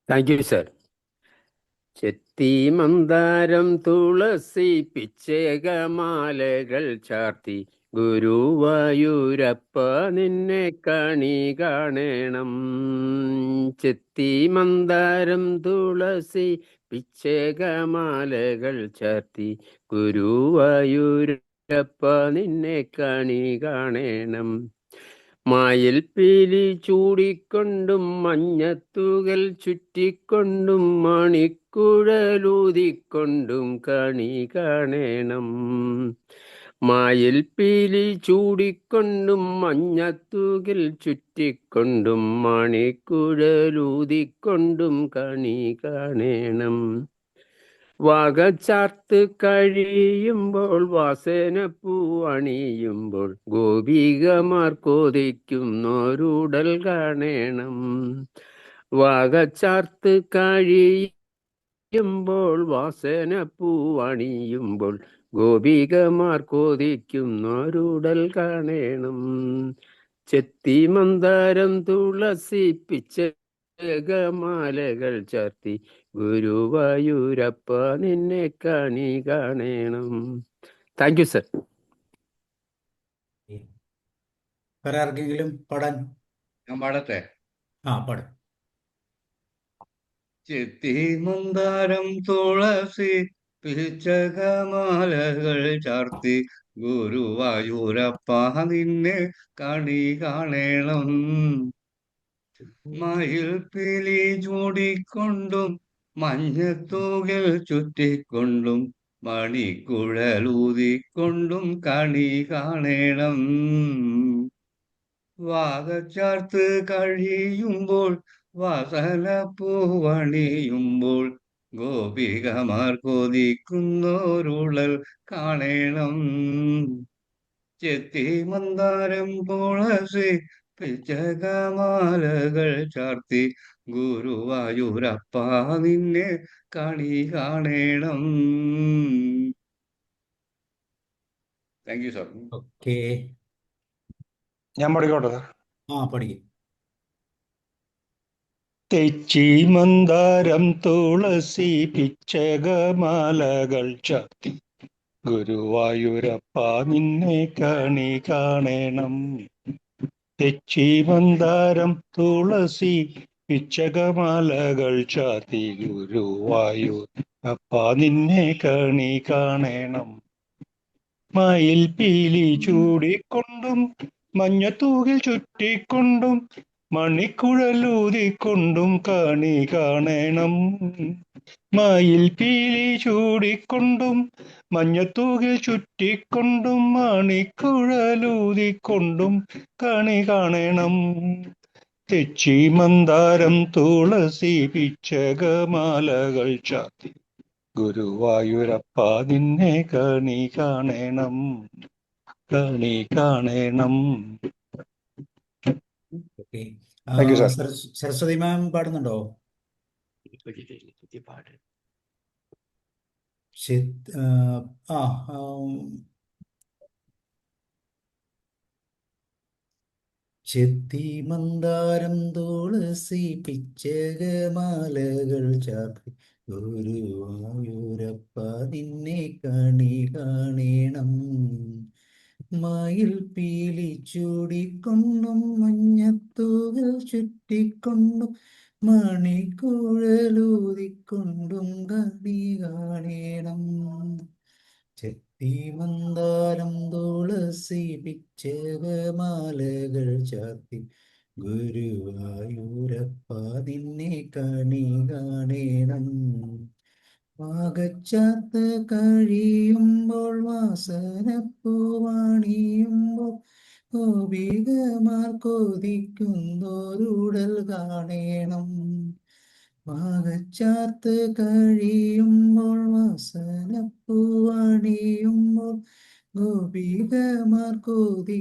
I: Thank you sir. ചെത്തി മന്ദാരം തുളസി പിച്ചകമാലകൾ ചാർത്തി ഗുരുവായൂരപ്പ നിന്നെ കണി കാണണം. ചെത്തി മന്ദാരം തുളസി പിച്ചകമാലകൾ ചാർത്തി ഗുരുവായൂരപ്പ നിന്നെ കണി കാണണം. മായിൽ പീലി ചൂടിക്കൊണ്ടും മഞ്ഞത്തുകൽ ചുറ്റിക്കൊണ്ടും മണിക്കുഴലൂതിക്കൊണ്ടും കണി കാണണം. മായിൽ പീലി ചൂടിക്കൊണ്ടും മഞ്ഞത്തുകിൽ ചുറ്റിക്കൊണ്ടും മണിക്കുഴലൂതിക്കൊണ്ടും കണി കാണണം. വാകച്ചാർത്ത് കഴിയുമ്പോൾ വാസന പൂവണിയുമ്പോൾ ഗോപികമാർ കൊതിക്കുന്നോരുടൽ കാണണം. വാകച്ചാർത്ത് കഴിയുമ്പോൾ വാസന പൂവണിയുമ്പോൾ ഗോപികമാർ കൊതിക്കുന്നോരുടൽ കാണണം. ചെത്തി മന്ദാരം തുളസി പിച്ചകമാലകൾ ചാർത്തി ഗുരുവായൂരപ്പ നിന്നെ കണി കാണണം. Thank you sir.
A: വേറെ ആർക്കെങ്കിലും പാടാൻ?
E: ഞാൻ പാടട്ടെ.
A: പാടും.
E: ചെത്തി മന്ദാരം തുളസി പിച്ചകമാലകൾ ചാർത്തി ഗുരുവായൂരപ്പ നിന്നെ കണി കാണണം. മയിൽ പിലി ചൂടിക്കൊണ്ടും മഞ്ഞത്തൂകിൽ ചുറ്റിക്കൊണ്ടും മണിക്കുഴലൂതിക്കൊണ്ടും കണി കാണണം. വാകച്ചാർത്ത് കഴിയുമ്പോൾ വാസന പൂവണിയുമ്പോൾ ഗോപികമാർ കൊതിക്കുന്നോരുളൽ കാണണം. ചെത്തി മന്ദാരം തുളസി പിച്ചകമാലകൾ ചാർത്തി ഗുരുവായൂരപ്പ നിന്നെ കണി കാണണം. Thank you sir.
A: ഓക്കെ,
B: ഞാൻ പഠിക്കോട്ടെ സാർ.
A: പഠിക്കും.
B: തെച്ചി മന്ദാരം തുളസി പിച്ചകമാലകൾ ചാർത്തി ഗുരുവായൂരപ്പ നിന്നെ കണി കാണണം. തെച്ചി മന്ദാരം തുളസി പിച്ചകമാലകൾ ചാർത്തി ഗുരുവായൂരപ്പ നിന്നെ കണി കാണണം. മയിൽ പീലി ചൂടിക്കൊണ്ടും മഞ്ഞത്തൂകിൽ ചുറ്റിക്കൊണ്ടും മണിക്കുഴലൂതിക്കൊണ്ടും കണി കാണണം. മയിൽ പീലി ചൂടിക്കൊണ്ടും മഞ്ഞത്തൂകിൽ ചുറ്റിക്കൊണ്ടും മണിക്കുഴലൂതിക്കൊണ്ടും കണി കാണണം. തെച്ചി മന്ദാരം തുളസി പിച്ചകമാലകൾ ചാർത്തി ഗുരുവായൂരപ്പ നിന്നെ കണി കാണണം. കണി കാണണം.
A: Okay,
B: thank you sir.
A: Saraswathi ma'am പാടുന്നുണ്ടോ? ചെത്തി മന്ദാരം തുളസി പിച്ചകമാലകൾ ചാർത്തി ഗുരുവായൂരപ്പ നിന്നെ കണി കാണണം. മയിൽ പീലി ചൂടിക്കൊണ്ടും മഞ്ഞത്തൂകൾ ചുറ്റിക്കൊണ്ടും മണിക്കുഴലൂതിക്കൊണ്ടും കണി കാണണം. ചെത്തി മന്ദാരം തുളസി പിച്ചകമാലകൾ ചാർത്തി ഗുരുവായൂരപ്പ നിന്നെ കണി കാണണം. വാകച്ചാർത്ത് കഴിയുമ്പോൾ വാസനപ്പൂവണിയുമ്പോൾ ഗോപികമാർ കൊതിക്കുന്നോരുടൽ കാണണം. വാകച്ചാർത്ത് കഴിയുമ്പോൾ വാസനപ്പൂവണിയുമ്പോൾ ഗോപികമാർ കൊതിക്കുന്നോരുടൽ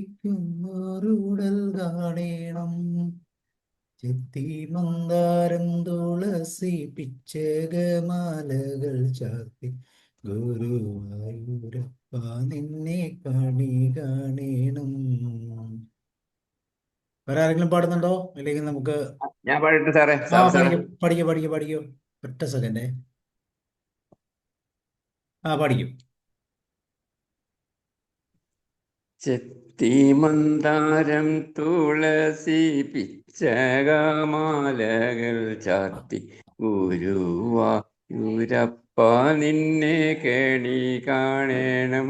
A: കാണണം. ചെത്തി മന്ദാരം തുളസി പിച്ചകമാലകൾ ചാർത്തി ഗുരുവായൂരപ്പ നിന്നെ കണി കാണണം. വേറെ ആരെങ്കിലും പാടുന്നുണ്ടോ? അല്ലെങ്കിൽ നമുക്ക്
F: ഞാൻ പാടിട്ട് സാറേ.
A: പഠിക്കോ. ഒറ്റ സെക്കൻഡേ. പഠിക്കും.
F: ചെത്തിമന്ദാരം തുളസി പിച്ചകമാലകൾ ചാർത്തി ഗുരുവായൂരപ്പ നിന്നെ കണി കാണണം.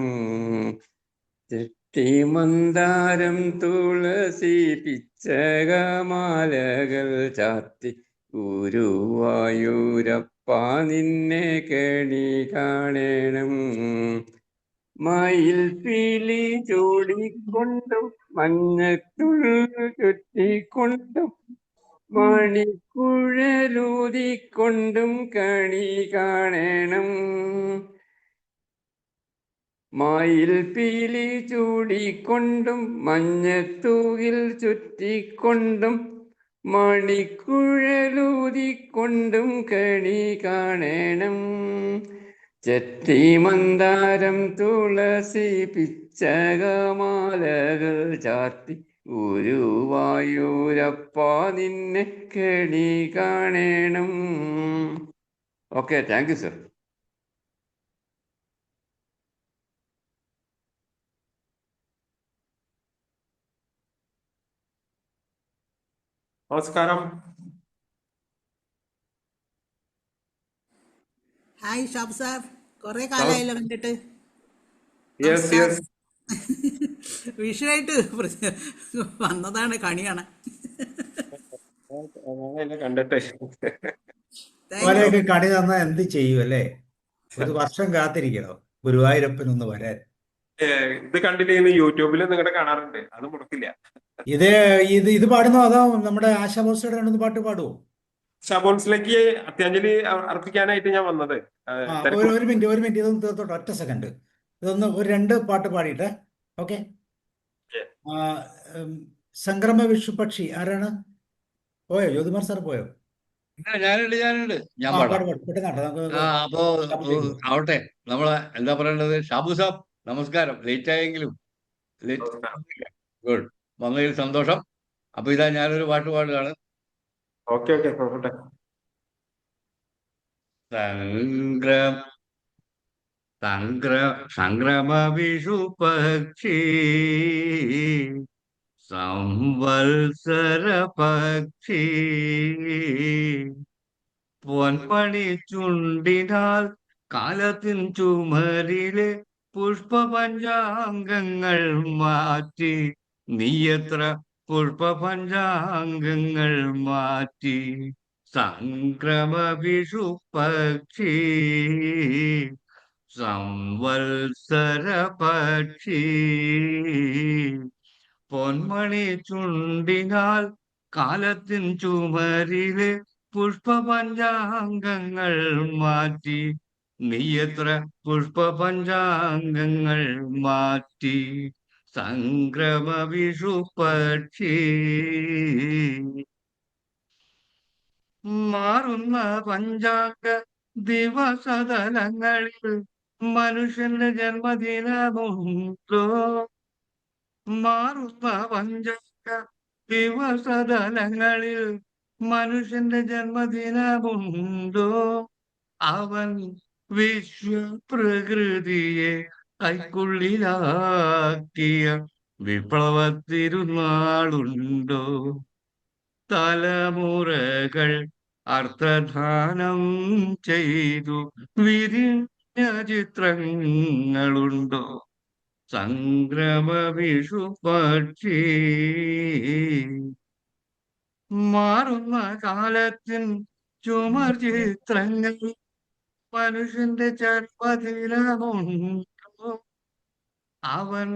F: ചെത്തിമന്ദാരം തുളസി പിച്ചകമാലകൾ ചാർത്തി ഗുരുവായൂരപ്പ നിന്നെ കണി കാണണം. മയിൽ പീലി ചൂടിക്കൊണ്ടും മഞ്ഞത്തുള്ളു ചുറ്റിക്കൊണ്ടും മണിക്കുഴലൂതിക്കൊണ്ടും കണി കാണണം. മയിൽ പീലി ചൂടിക്കൊണ്ടും മഞ്ഞത്തൂകിൽ ചുറ്റിക്കൊണ്ടും മണിക്കുഴലൂതിക്കൊണ്ടും കണി കാണണം. ചെത്തിമന്ദാരം തുളസി പിച്ചകമാലകൾ ചാർത്തി ഗുരുവായൂരപ്പ നിന്നെ കണി കാണണം. Okay, thank you sir.
K: നമസ്കാരം.
D: ഹായ് ഷാബ് സാർ, കുറെ കാലമായല്ലോ കണ്ടിട്ട്.
K: യെസ് യെസ്,
D: വിഷയമായിട്ട് വന്നതാണ് കണി കാണാൻ.
K: കണ്ടിട്ട്
A: പോലെയൊക്കെ കണി തന്നാൽ എന്ത് ചെയ്യും അല്ലേ? ഒരു വർഷം കാത്തിരിക്കണോ ഗുരുവായൂരപ്പനൊന്ന് വരാൻ?
K: ഇത് കണ്ടിട്ട് യൂട്യൂബിൽ നിങ്ങളുടെ കാണാറുണ്ട്, അത് മുടക്കില്ല.
A: ഇത് ഇത് ഇത് പാടുന്നോ അതോ നമ്മുടെ ആശാ ഭോസ്ലയുടെ രണ്ടു പാട്ട് പാടുവോ?
K: ഷാബോൺസിലേക്ക് അത്യാഞ്ജലി അർപ്പിക്കാനായിട്ട് ഞാൻ വന്നത്.
A: ഒരു മിനിറ്റ് ഇതൊന്ന് തീർത്തോട്ടെ, ഒറ്റ സെക്കൻഡ്. ഇതൊന്ന് ഒരു രണ്ട് പാട്ട് പാടിയിട്ടെ. ഓക്കെ. സംക്രമ വിഷുപക്ഷി ആരാണ്? പോയോ? ജ്യോതിമാർ സാർ പോയോ?
E: ഞാനുണ്ട് ഞാൻ പാടാം. അപ്പോ ആവട്ടെ, നമ്മളെ എന്താ പറയേണ്ടത്? ഷാബു സാബ് നമസ്കാരം. ലേറ്റ് ആയെങ്കിലും ഗുഡ്, വന്നതിൽ സന്തോഷം. അപ്പൊ ഇതാ ഞാനൊരു പാട്ട് പാടുകയാണ്.
K: ഓക്കെ ഓക്കെ, പോകട്ടെ.
E: സംക്രമ വിഷുപക്ഷി സംവത്സര പക്ഷി പൊൻപണി ചുണ്ടിനാൽ കാലത്തിൻ ചുമരിലെ പുഷ്പപഞ്ചാംഗങ്ങൾ മാറ്റി നീയത്ര പുഷ്പപഞ്ചാംഗങ്ങൾ മാറ്റി. സംക്രമ വിഷുപക്ഷി സംവത്സര പക്ഷി പൊന്മണി ചുണ്ടിനാൽ കാലത്തിൻ ചുമരിലെ പുഷ്പപഞ്ചാംഗങ്ങൾ മാറ്റി നീയത്ര പുഷ്പപഞ്ചാംഗങ്ങൾ മാറ്റി. സംക്രമ വിഷുപക്ഷി മാറുന്ന പഞ്ചാംഗ ദിവസതലങ്ങളിൽ മനുഷ്യന്റെ ജന്മദിനമുണ്ടോ? മാറുന്ന പഞ്ചാംഗ ദിവസതലങ്ങളിൽ മനുഷ്യന്റെ ജന്മദിനമുണ്ടോ? അവൻ വിശ്വപ്രകൃതിയെ കൈക്കുള്ളിലാക്കിയ വിപ്ലവത്തിരുന്നാളുണ്ടോ? തലമുറകൾ അർത്ഥദാനം ചെയ്തു വിരിഞ്ഞ ചിത്രങ്ങളുണ്ടോ? സംക്രമ വിഷുപക്ഷി മാറുന്ന കാലത്തിൻ ചുമർ ചിത്രങ്ങൾ മനുഷ്യന്റെ ജന്മദിനമുണ്ടോ? അവൻ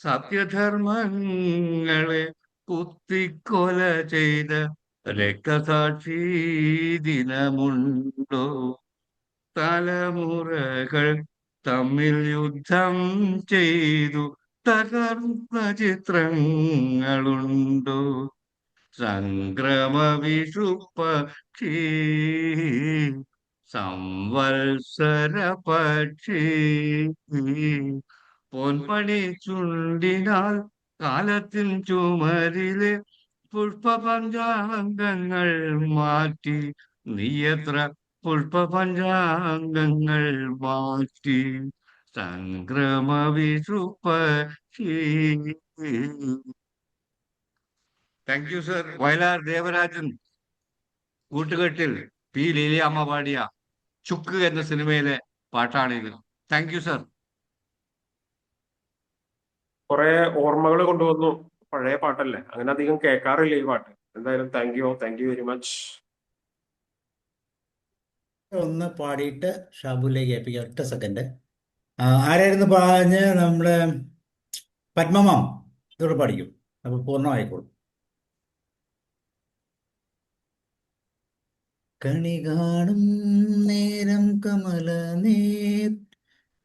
E: സത്യധർമ്മങ്ങളെ കുത്തിക്കൊല ചെയ്ത രക്തസാക്ഷി ദിനമുണ്ടോ? തലമുറകൾ തമ്മിൽ യുദ്ധം ചെയ്തു തകർന്ന ചിത്രങ്ങളുണ്ടോ? സംക്രമ വിഷുപക്ഷി സംവത്സര പക്ഷി പൊൻപണി ചുണ്ടിനാൽ കാലത്തിൻ ചുമരിലെ പുഷ്പപഞ്ചാംഗങ്ങൾ മാറ്റി നീയത്ര പുഷ്പപഞ്ചാംഗങ്ങൾ മാറ്റി. സംക്രമ വിഷുപ്പക്ഷി. Thank you sir. Vayalar Devarajan കൂട്ടുകെട്ടിൽ പി ലീലിയമ്മ പാടിയ ചുക്ക് എന്ന സിനിമയിലെ പാട്ടാണിത്. Thank you sir.
K: കുറെ ഓർമ്മകൾ കൊണ്ടുവന്നു. പഴയ പാട്ടല്ലേ, അങ്ങനെ അധികം കേൾക്കാറില്ല ഈ പാട്ട്. എന്തായാലും താങ്ക് യു വെരി മച്ച്.
A: ഒന്ന് പാടിയിട്ട് ഷാബുലേക്ക് ഏൽപ്പിക്കാം. ഒറ്റ സെക്കൻഡ്. ആരായിരുന്നു പറഞ്ഞ്? നമ്മുടെ പത്മമാം ഇതോടെ പാടിക്കും, അപ്പോൾ പൂർണ്ണമായിക്കോളും. കണി കാണും നേരം കമല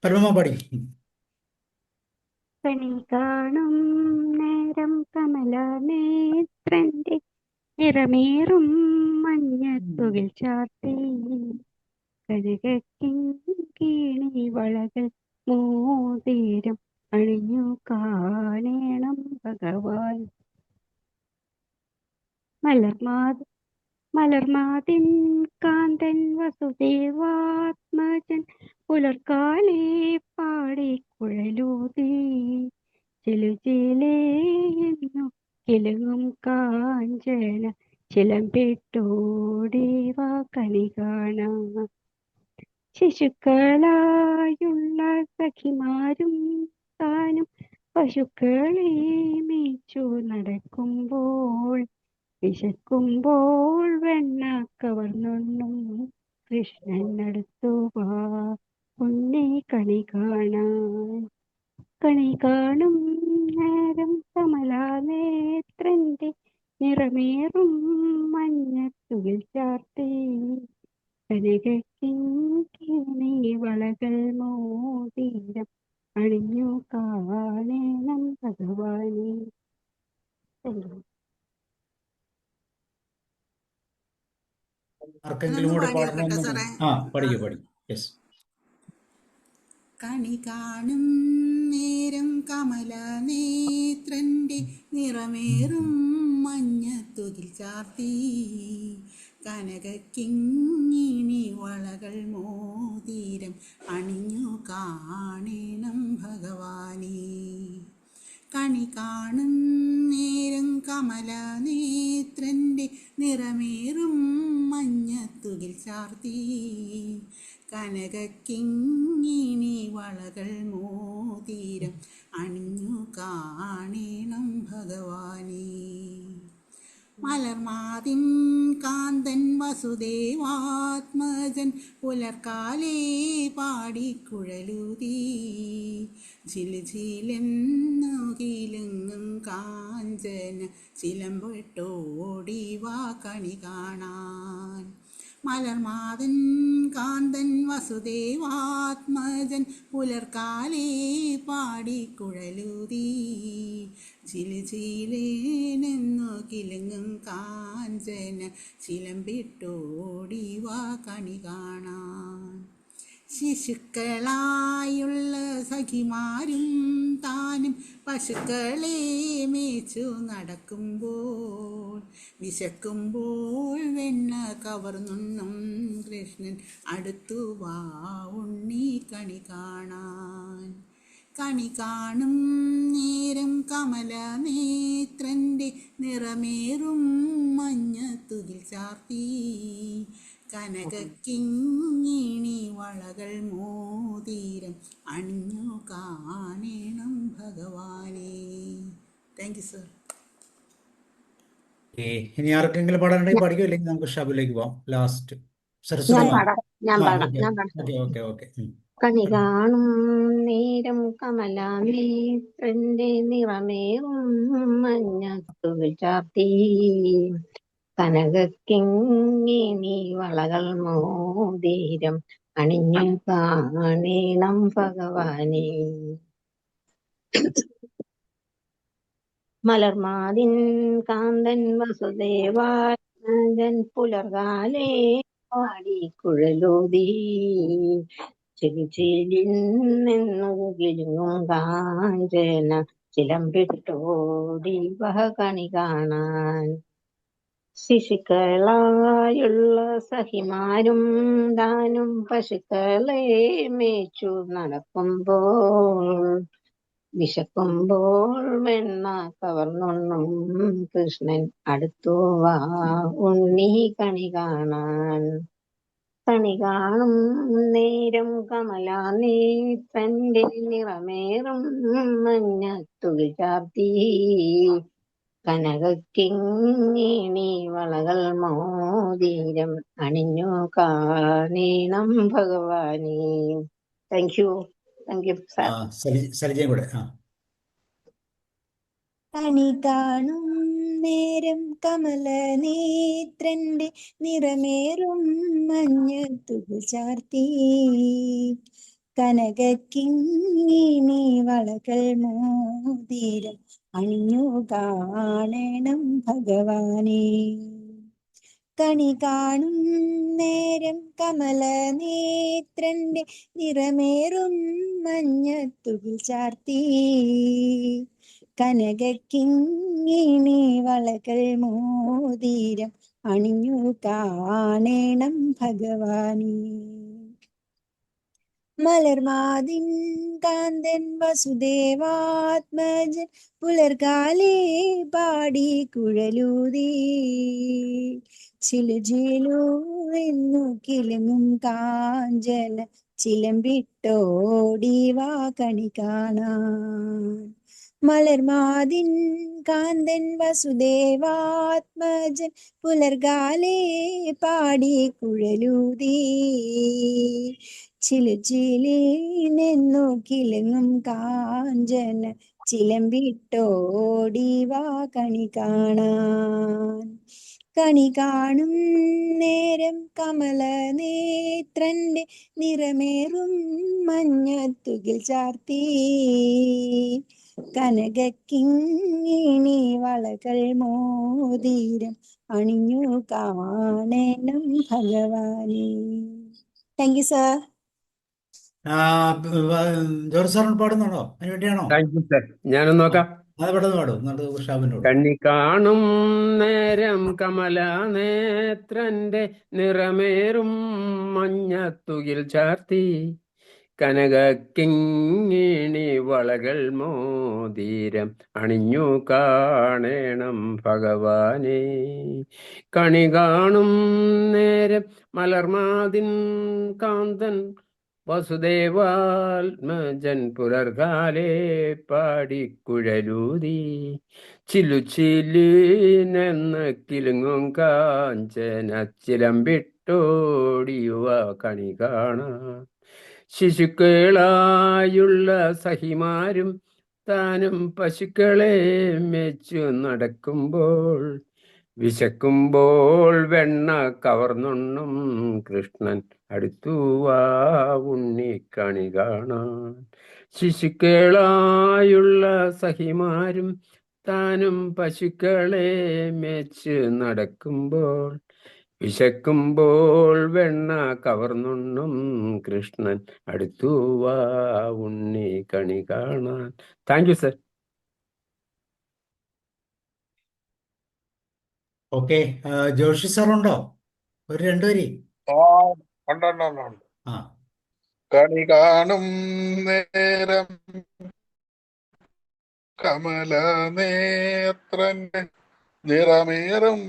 A: പത്മമാം പാടിക്കും.
C: കണി കാണും നേരം കമല നേത്രന്റെ നിറമേറും മഞ്ഞത്തുകിൽ ചാർത്തി കനകക്കിണി വളകൾ മോതിരം അണിഞ്ഞു കാണേണം ഭഗവാൻ. മലർമാതിൻ കാന്തൻ വസുദേവാത്മജൻ പുലർക്കാലേ പാടിക്കുഴലൂതി ചിലുചിലേന്നു കിലുങ്ങും കാഞ്ചന ചിലമ്പിട്ടോടിവാ കണി കാണാം. ശിശുക്കളായുള്ള സഖിമാരും താനും പശുക്കളെ മേച്ചു നടക്കുമ്പോൾ വിശക്കുമ്പോൾ വെണ്ണ കവർന്നുണ്ണും കൃഷ്ണൻ അടുത്തു വാ ഉണ്ണി കണി കാണാൻ. കണി കാണും നേരം കമലാനേത്രന്റെ നിറമേറും മഞ്ഞത്തുകിൽ ചാർത്തി കനകക്കിണി വളകൾ മോതിരം അണിഞ്ഞു കാണേണം ഭഗവാനെ.
A: ആർക്കെങ്കിലും കൂടെ പാടണമെന്ന്? പഠിക്കും. യെസ്.
D: കണി കാണും നേരം കമല നേത്രന്റെ നിറമേറും മഞ്ഞത്തുകിൽ ചാർത്തി കനകക്കിങ്ങിണി വളകൾ മോതിരം അണിഞ്ഞു കാണേണം ഭഗവാനെ. കണി കാണും നേരം കമല നേത്രന്റെ നിറമേറും മഞ്ഞത്തുകിൽ ചാർത്തി കനകക്കിങ്ങിണി വളകൾ മോതിരം അണിഞ്ഞു കാണേണം ഭഗവാനെ. മലർമാതിൻ കാന്തൻ വസുദേവാത്മജൻ പുലർക്കാലേ പാടിക്കുഴലൂതി ജിലുജിലെന്നു കിലുങ്ങും കാഞ്ചന ചിലമ്പിട്ടോടിവാ കണി കാണാൻ. മലർമാതൻ കാന്തൻ വസുദേവാത്മജൻ പുലർക്കാലേ പാടിക്കുഴലൂതി ചിലുചിലേനെന്നു കിലുങ്ങും കാഞ്ചന ചിലമ്പിട്ടോടിവാ കണി കാണാൻ. ശിശുക്കളായുള്ള സഖിമാരും താനും പശുക്കളെ മേച്ചു നടക്കുമ്പോൾ വിശക്കുമ്പോൾ വെണ്ണ കവർന്നുണ്ണും കൃഷ്ണൻ അടുത്തു വാ ഉണ്ണി കണി കാണാൻ. കണി കാണും നേരം കമല നേത്രന്റെ നിറമേറും മഞ്ഞത്തുകിൽ ചാർത്തി കനകക്കിങ്ങിണി വളകൾ മോതിരം അണിഞ്ഞു കാണേണം ഭഗവാനെ. Thank you sir.
A: ഇനി ആർക്കെങ്കിലും പാടാനുണ്ടെങ്കിൽ പഠിക്കും, അല്ലെങ്കിൽ നമുക്ക് ഷാബിലേക്ക് പോവാം. Last okay.
C: കണി കാണും നേരം കമലാനേത്രന്റെ നിറമേറും മഞ്ഞത്തുകിൽ ചാർത്തി കനകക്കിങ്ങിണി വളകൾ മോതിരം അണിഞ്ഞു കാണേണം ഭഗവാനെ. മലർമാതിൻ കാന്തൻ വസുദേവാനന്ദൻ പുലർകാലേ പാടിക്കുഴലൂതി ചിലിച്ചിലിന്നു കിലുങ്ങും കാഞ്ചന ചിലമ്പിട്ടോടി വഹ കണി കാണാൻ. ശിശുക്കളായുള്ള സഹിമാരും താനും പശുക്കളെ മേച്ചു നടക്കുമ്പോൾ വിശക്കുമ്പോൾ വെണ്ണ കവർന്നുണ്ണും കൃഷ്ണൻ അടുത്തു വാ ഉണ്ണി കണി കാണാൻ. കണി കാണും നേരം കമലാനേത്രന്റെ നിറമേറും മഞ്ഞത്തുകിൽ ചാർത്തി കനകക്കിങ്ങിണി വളകൾ മോതിരം അണിഞ്ഞു കാണേണം ഭഗവാനെ. Thank you sir.
A: സലിജയും കൂടെ.
H: കണി കാണും നേരം കമല നേത്രന്റെ നിറമേറും മഞ്ഞത്തുകിൽ ചാർത്തി കനകക്കിങ്ങിണി വളകൾ മോതിരം അണിഞ്ഞു കാണണം ഭഗവാനെ. കണി കാണും നേരം കമല നേത്രന്റെ നിറമേറും മഞ്ഞത്തുകിൽ ചാർത്തി കനകക്കിങ്ങിണി വളകൾ മോതിരം അണിഞ്ഞു കാണണം ഭഗവാനെ. മലർമാതിൻ കാന്തൻ വസുദേവാത്മജൻ പുലർകാലേ പാടി കുഴലൂതി ചിലുചിലു എന്നു കിലുങ്ങും കാഞ്ചന ചിലമ്പിട്ടോടി വാ കണി കാണാൻ. മലർമാതിൻ കാന്തൻ വസുദേവാത്മജൻ പുലർകാലേ പാടി കുഴലൂതി ചിലുചിലിനെന്നു കിലുങ്ങും കാഞ്ചന ചിലമ്പിട്ടോടി വാ കണി കാണാൻ. കണി കാണും നേരം കമല നേത്രന്റെ നിറമേറും മഞ്ഞത്തുകിൽ ചാർത്തി കനകക്കിങ്ങിണി വളകൾ മോതിരം അണിഞ്ഞു കാണണം ഭഗവാനെ. Thank you sir.
A: ജോർജ് സാറിന് പാടുന്നുണ്ടോ? അതിന് വേണ്ടിയാണോ?
I: Thank you sir. ഞാനൊന്ന് നോക്കാം.
A: അത് പെട്ടെന്ന് പാടും. എന്നിട്ട് ഷാബിനോട്.
I: കണ്ണി കാണും നേരം കമല നേത്രന്റെ നിറമേറും മഞ്ഞത്തുകിൽ ചാർത്തി കനകക്കിങ്ങിണി വളകൾ മോതിരം അണിഞ്ഞു കാണണം ഭഗവാനെ. കണി കാണും നേരം മലർമാതിൻ കാന്തൻ വസുദേവാത്മജൻ പുലർകാലേ പാടിക്കുഴലൂതി ചിലുചിലിനെന്ന് കിലുങ്ങും കാഞ്ചന ചിലമ്പിട്ടോടിയുവ കണി കാണാൻ. ശിശുക്കളായുള്ള സഹിമാരും താനും പശുക്കളെ മേച്ചു നടക്കുമ്പോൾ വിശക്കുമ്പോൾ വെണ്ണ കവർന്നുണ്ണും കൃഷ്ണൻ അടുത്തു വാ ഉണ്ണി കണി കാണാൻ. ശിശുക്കളായുള്ള സഹിമാരും താനും പശുക്കളെ മേച്ച് നടക്കുമ്പോൾ വിശക്കുമ്പോൾ വെണ്ണ കവർന്നുണ്ണും കൃഷ്ണൻ അടുത്തു വാ ഉണ്ണി കണി കാണാൻ. Thank you sir.
A: Okay, Joshy സാറുണ്ടോ? ഒരു രണ്ടുപേരി. ആ,
L: കണി കാണും നേരം കമല നേത്രന്റെ നിറമേറും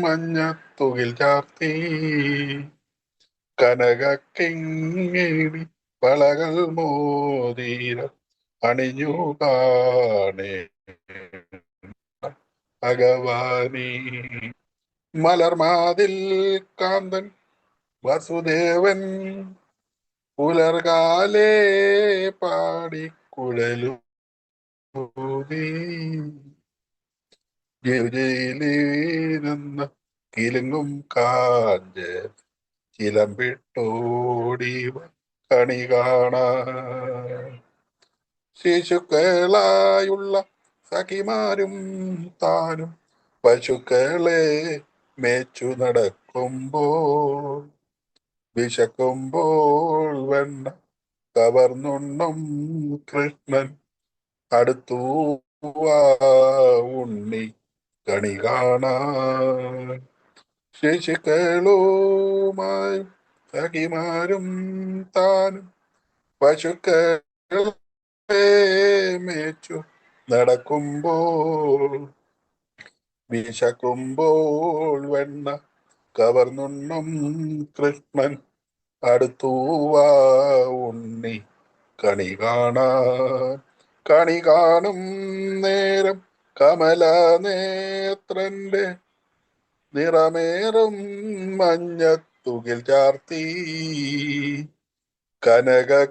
L: മഞ്ഞത്തുകിൽ ചാർത്തി കനകക്കിങ്ങിണി വളകൾ മോതിരം അണിഞ്ഞു കാണേ ഭഗവാനി. മലർമാതിൽ കാന്തൻ വസുദേവൻ പുലർകാലേ പാടിക്കുഴലൂതി ജയിലിരുന്ന കിലുങ്ങും കാഞ്ച ചിലമ്പിട്ടോടി കണി കാണാൻ. ശിശുക്കളായുള്ള സഖിമാരും താനും പശുക്കളെ മേച്ചു നടക്കുമ്പോൾ വിശക്കുമ്പോൾ വെണ്ണ കവർന്നുണ്ണും കൃഷ്ണൻ അടുത്തു വാ ഉണ്ണി കണി കാണാൻ ശിശുക്കളുമായും സഖിമാരും താനും പശുക്കളെ മേച്ചു നടക്കുമ്പോൾ വിശക്കുമ്പോൾ വെണ്ണ കവർന്നുണ്ണും കൃഷ്ണൻ അടുത്തൂവാ ഉണ്ണി കണി കാണും നേരം കമല നേത്രന്റെ നിറമേറും മഞ്ഞത്തുകിൽ ചാർത്തി കനകക്കിങ്ങിണി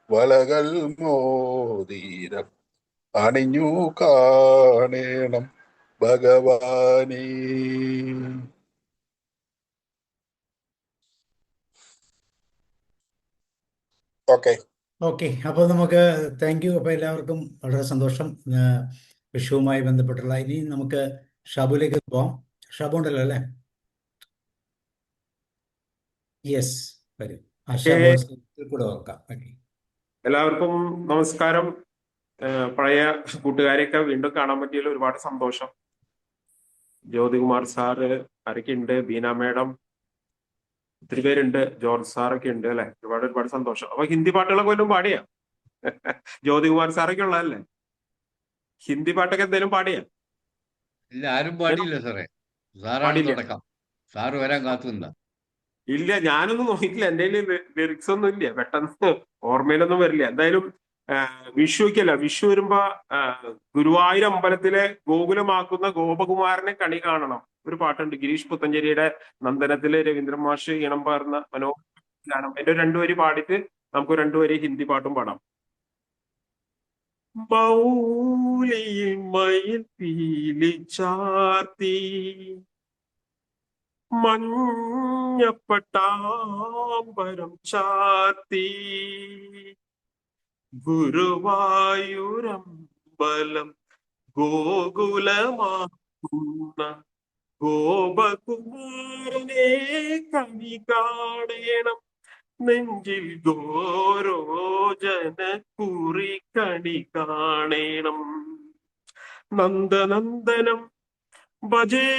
L: വളകൾ മോതിരം അണിഞ്ഞു കാണേണം ഭഗവാനേ. ഓക്കെ
A: ഓക്കെ, അപ്പോൾ നമുക്ക് താങ്ക് യു. അപ്പോൾ എല്ലാവർക്കും വളരെ സന്തോഷം. വിഷുവുമായി ബന്ധപ്പെട്ടുള്ള ഇനി നമുക്ക് ഷാബുലേക്ക് പോവാം. ഷാബു ഉണ്ടല്ലോ അല്ലേ? യെസ്, വരും. ഷാബു കൂടെ ഓർക്കാം. ഓക്കെ,
K: എല്ലാവർക്കും നമസ്കാരം. പഴയ കൂട്ടുകാരെയൊക്കെ വീണ്ടും കാണാൻ പറ്റിയതിൽ ഒരുപാട് സന്തോഷം. ജ്യോതികുമാർ സാറ് ആരൊക്കെ ഉണ്ട്, ബീന മേഡം, ഒത്തിരി പേരുണ്ട്, ജോർജ് സാറൊക്കെ ഉണ്ട് അല്ലെ. ഒരുപാട് സന്തോഷം. അപ്പൊ ഹിന്ദി പാട്ടുകളൊക്കെ വല്ലതും പാടിയാ? ജ്യോതികുമാർ സാറൊക്കെ ഉള്ളതല്ലേ? ഹിന്ദി പാട്ടൊക്കെ എന്തെങ്കിലും പാടിയാ?
E: ഇല്ല, ആരും പാടിയില്ല സാറേ. സാറാണ് തുടക്കം. സാറ് വരാൻ കാത്തുനിന്ന.
K: ഇല്ല, ഞാനൊന്നും നോക്കിയിട്ടില്ല. എന്റെ ലിറിക്സ് ഒന്നും ഇല്ല, പെട്ടെന്ന് ഓർമ്മയിലൊന്നും വരില്ല. എന്തായാലും വിഷുക്കല്ല, വിഷു വരുമ്പോ ഗുരുവായൂർ അമ്പലത്തിലെ ഗോകുലമാക്കുന്ന ഗോപകുമാരനെ കണി കാണണം ഒരു പാട്ടുണ്ട്. ഗിരീഷ് പുത്തഞ്ചേരിയുടെ നന്ദനത്തിലെ രവീന്ദ്രൻ മാഷ് ഈണം പാടുന്ന മനോഹരം. അതിന്റെ രണ്ടുപേര് പാടിയിട്ട് നമുക്ക് രണ്ടുപേര് ഹിന്ദി പാട്ടും പാടാം. മൗലിയിൽ മയിൽ പീലി ചാർത്തി മഞ്ഞപ്പട്ടാമ്പരം ചാർത്തി ഗുരുവായൂരമ്പലം ഗോകുലമാക്കുന്ന ഗോപകുമാരനെ കണി കാണേണം നെഞ്ചിൽ ഗോരോജന കുറി കണി കാണേണം. നന്ദനന്ദനം ഭജേ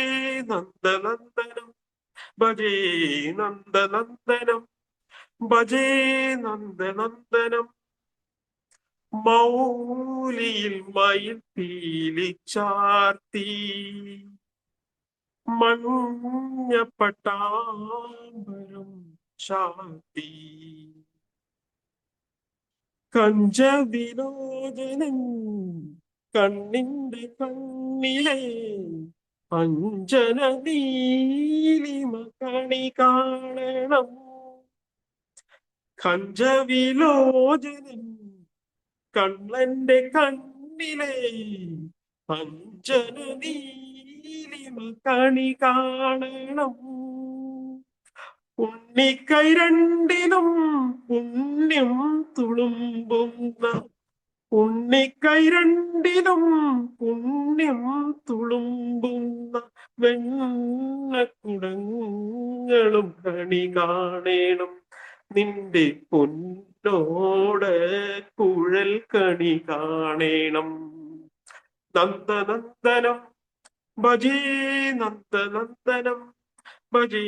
K: നന്ദനന്ദനം ഭജേ നന്ദനന്ദനം ഭജേ നന്ദനന്ദനം മൗലിയിൽ മയിൽ പീലി ചാർത്തി മഞ്ഞപ്പട്ടാമ്പരം ചാർത്തി കഞ്ചവിലോചനൻ കണ്ണിന്റെ കണ്ണിലെ അഞ്ജന നീലിമ കണി കാണണം. കഞ്ചവിലോചനൻ കണ്ണന്റെ കണ്ണിലെ അഞ്ജന നീലിമ കണി കാണണം. ഉണ്ണിക്കൈ രണ്ടിനും പുണ്യം തുളുമ്പുന്ന ഉണ്ണിക്കൈ രണ്ടിനും പുണ്യം തുളുമ്പുന്ന വെണ്ണക്കുടങ്ങളും കണി കാണേണം. നിന്റെ പൊന്നോട് കുഴൽ കണി കാണേണം. നന്ദനന്ദനം ഭജേ നന്ദനന്ദനം ഭജേ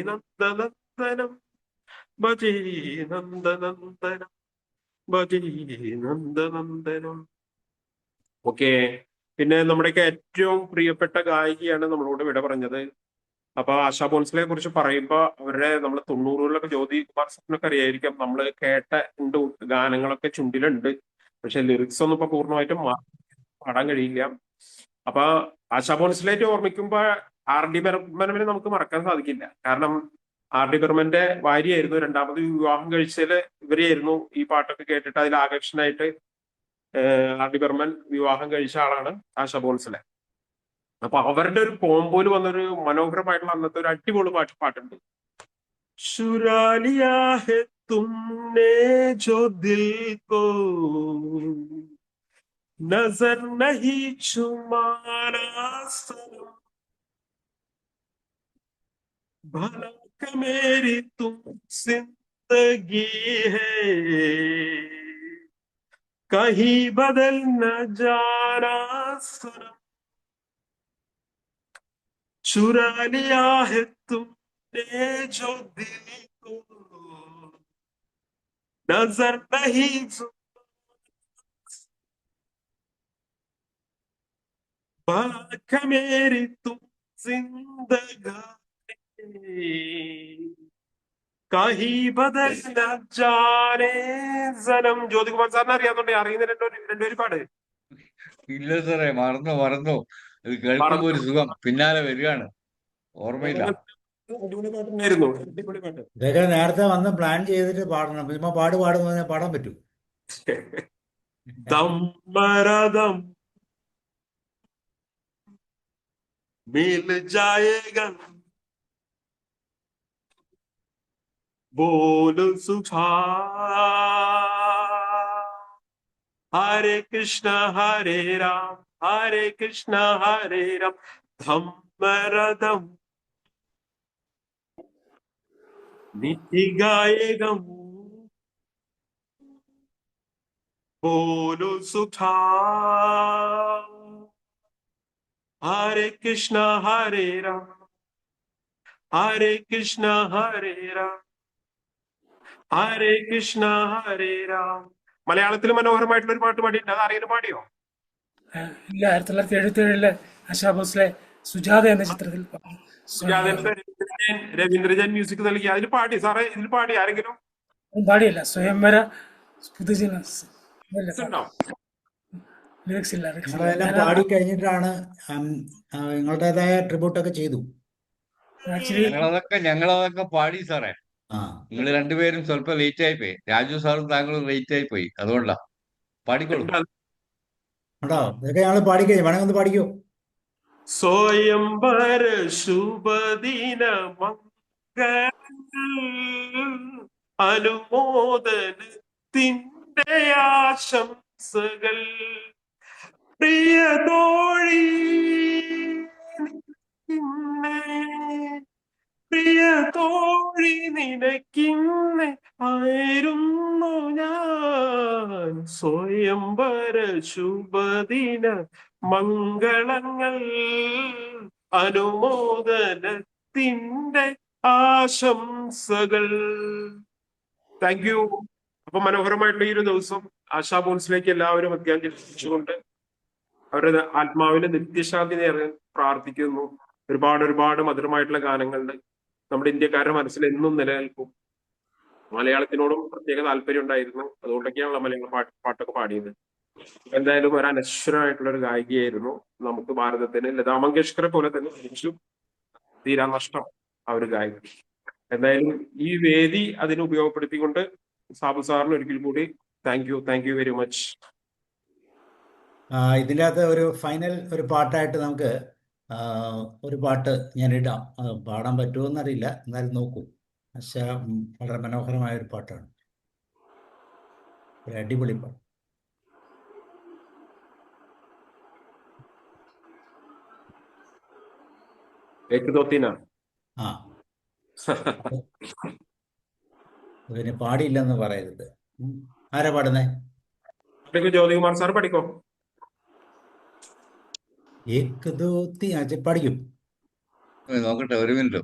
K: നന്ദനന്ദനം ഭജേ നന്ദനന്ദനം ഭജേ നന്ദനന്ദനം. ഓക്കെ, പിന്നെ നമ്മുടെയൊക്കെ ഏറ്റവും പ്രിയപ്പെട്ട ഗായികയാണ് നമ്മളോട് വിട പറഞ്ഞത്. അപ്പൊ ആശാ ഭോൺസ്ലെ കുറിച്ച് പറയുമ്പോ അവരുടെ നമ്മൾ 90-കളിലൊക്കെ ജ്യോതികുമാർ സാറിനൊക്കെ അറിയായിരിക്കാം. നമ്മൾ കേട്ട ഗാനങ്ങളൊക്കെ ചുണ്ടിലുണ്ട്, പക്ഷെ ലിറിക്സ് ഒന്നും ഇപ്പൊ പൂർണ്ണമായിട്ടും പാടാൻ കഴിയില്ല. അപ്പൊ ആശാ ഭോൺസ്ലേറ്റ് ഓർമ്മിക്കുമ്പോ ആർ ഡി ബർമനെ നമുക്ക് മറക്കാൻ സാധിക്കില്ല. കാരണം ആർ ഡി ബർമന്റെ ഭാര്യയായിരുന്നു. രണ്ടാമത് വിവാഹം കഴിച്ചതില് ഇവരെയായിരുന്നു. ഈ പാട്ടൊക്കെ കേട്ടിട്ട് അതിൽ ആകർഷണായിട്ട് ആർ ഡി ബർമൻ വിവാഹം കഴിച്ച ആളാണ് ആശാ ഭോൺസ്ലെ. അപ്പൊ അവരുടെ ഒരു കോമ്പോയിൽ വന്നൊരു മനോഹരമായിട്ടുള്ള അന്നത്തെ ഒരു അടിപൊളി പാട്ടുണ്ട്. ശുരാലിയാ ഹെ തുംനെ ജോ ദിൽ കോ നസർ നഹി ചുമാരാ സനം भला कि मेरी तुम जिंदगी है कहीं बदल न जाना सनम. चुरा लिया है तुमने जो दिल को, नजर नहीं बात मेरी तुम जिंदगानी कहीं बदल न जाने सनम. ജ്യോതികുമാർ സാറിന് അറിയാത്തോണ്ട് അറിയുന്ന രണ്ടുപേരും പാട്.
E: ഇല്ല സാറേ, മറന്നു. ഇത് കേൾക്കുമ്പോ ഒരു സുഖം പിന്നാലെ വരികയാണ്, ഓർമ്മയില്ല.
K: അടിപൊളി പാട്ടുണ്ടായിരുന്നു, അടിപൊളി പാട്ട്.
A: ഇതൊക്കെ നേരത്തെ വന്ന് പ്ലാൻ ചെയ്തിട്ട് പാടണം. ഇപ്പൊ പാടുന്ന പാടാൻ പറ്റൂ.
K: ദമ്മരദം मिल जाएगा बोल सुखा. हरे कृष्ण हरे राम धम्मरदम नित्य गाएगा बोलो सुखा. हरे कृष्ण हरे राम हरे कृष्ण हरे राम. മലയാളത്തിൽ മനോഹരമായിട്ടുള്ള ഒരു പാട്ട് പാടിയിട്ടുണ്ട്, അത് ആരെങ്കിലും പാടിയോ?
M: ഇല്ല, 1977 ആശാ ഭോസ്ലെ സുജാത എന്ന ചിത്രത്തിൽ
K: രവീന്ദ്രജൻ മ്യൂസിക് നൽകി. അതിൽ പാടി സാറേ, ഇതിൽ പാടി ആരെങ്കിലും?
M: പാടിയില്ല. സ്വയംവര പുതുജന
A: പാടി കഴിഞ്ഞിട്ടാണ് നിങ്ങളുടേതായ ട്രിബ്യൂട്ടൊക്കെ ചെയ്തു.
E: ഞങ്ങളതൊക്കെ പാടി സാറേ. നിങ്ങൾ രണ്ടുപേരും സ്വല്പം ലേറ്റ് ആയി പോയി. രാജു സാറും താങ്കളും ലേറ്റ് ആയി പോയി, അതുകൊണ്ടാ. പാടിക്കോളൂ
A: കേട്ടോ. ഇതൊക്കെ ഞങ്ങൾ പാടിക്കഴിഞ്ഞു, വേണമെങ്കിൽ ഒന്ന് പാടിക്കോ.
K: സ്വയംവര ശുഭദിന മംഗളങ്ങൾ അനുമോദനത്തിൻ്റെ ആശംസകൾ പ്രിയ തോഴി നിനക്കിന്നെ ആയിരുന്നു ഞാൻ. സ്വയംവര ശുഭദിന മംഗളങ്ങൾ അനുമോദനത്തിൻ്റെ ആശംസകൾ. Thank you. അപ്പൊ മനോഹരമായിട്ടുള്ള ഈ ഒരു ദിവസം ആശാ ഭോൻസിലേക്ക് എല്ലാവരും അത്യാഞ്ജലിച്ചുകൊണ്ട് അവരുടെ ആത്മാവിന്റെ നിത്യശാന്തി നേടാൻ പ്രാർത്ഥിക്കുന്നു. ഒരുപാട് മധുരമായിട്ടുള്ള ഗാനങ്ങളുണ്ട്, നമ്മുടെ ഇന്ത്യക്കാരുടെ മനസ്സിൽ എന്നും നിലനിൽക്കും. മലയാളത്തിനോടും പ്രത്യേക താല്പര്യം ഉണ്ടായിരുന്നു, അതുകൊണ്ടൊക്കെയാണല്ലോ മലയാളം പാട്ടൊക്കെ പാടിയത്. എന്തായാലും ഒരു അനശ്വരമായിട്ടുള്ള ഒരു ഗായികയായിരുന്നു നമുക്ക് ഭാരതത്തിന്. ലതാ മങ്കേഷ്കറെ പോലെ തന്നെ തിരിച്ചു തീരാ നഷ്ടം ആ ഒരു ഗായിക. എന്തായാലും ഈ വേദി അതിനെ ഉപയോഗപ്പെടുത്തിക്കൊണ്ട് സാബു സാറിന് ഒരിക്കൽ കൂടി താങ്ക് യു വെരി മച്ച്.
A: ഇതിൻ്റെ അകത്ത് ഒരു ഫൈനൽ ഒരു പാട്ടായിട്ട് നമുക്ക് ഒരു പാട്ട് ഞാൻ ഇടാം. പാടാൻ പറ്റുമോ എന്നറിയില്ല, എന്നാലും നോക്കൂ. പക്ഷേ വളരെ മനോഹരമായ ഒരു പാട്ടാണ്, ഒരു അടിപൊളി പാട്ട്. പിന്നെ പാടിയില്ലെന്ന് പറയരുത്. ആരാ പാടുന്നേ?
K: ജ്യോതികുമാർ സാർ പഠിക്കോ?
A: പഠിക്കും.
E: നോക്കട്ടെ, ഒരു മിനിറ്റ്.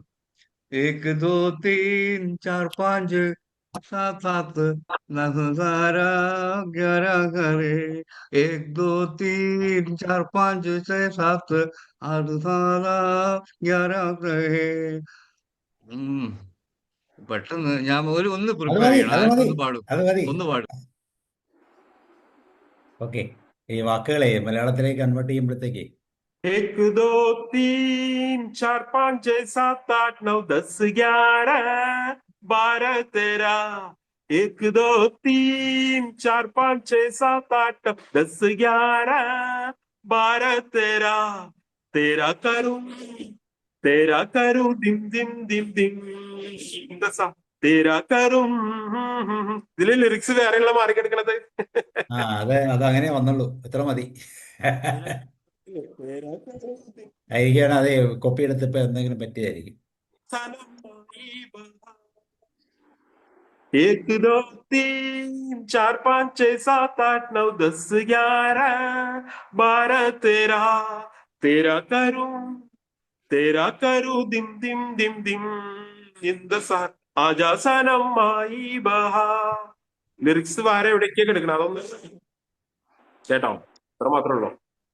E: 1 2 3 4 5 7 7 9 11 12 1 2 3 4 5 6 7 8 9 11 പെട്ടെന്ന് ഞാൻ ഒന്ന് പ്രിപ്പയർ ചെയ്യണം. ഒന്ന് പാടും.
A: ഓക്കെ. ഈ വാക്കുകളെ മലയാളത്തിലേക്ക് കൺവേർട്ട് ചെയ്യുമ്പോഴത്തേക്ക്
K: 1 2 3 4 5 6 7 8 9 10 11 12 13 1 2 3 4 5 6 7 8 10 11 12 13 तेरा करूं dim dim dim dim तेरा करूं. ഇതിലെ ലിറിക്സ് വേറെയുള്ള മാറിക്കെടുക്കണത്.
A: അതങ്ങനെ വന്നുള്ളൂ, എത്ര മതി. ആയിരിക്കണം, അതെ, കോപ്പി എടുത്തപ്പോ എന്തെങ്കിലും പറ്റിയതായിരിക്കും.
K: 1 2 3 4 5 6 7 8 9 10 11 12 13 तेरा करूं തേരാ കരു ദിം ദിം ദിം ദിം ഇന്ദസാൻ ആജാസനമായി ബഹാ. ലിറിക്സ് വേറെ എവിടേക്കൊക്കെ എടുക്കണം, അതൊന്ന് കേട്ടോ. അത്ര മാത്രമേ ഉള്ളൂ.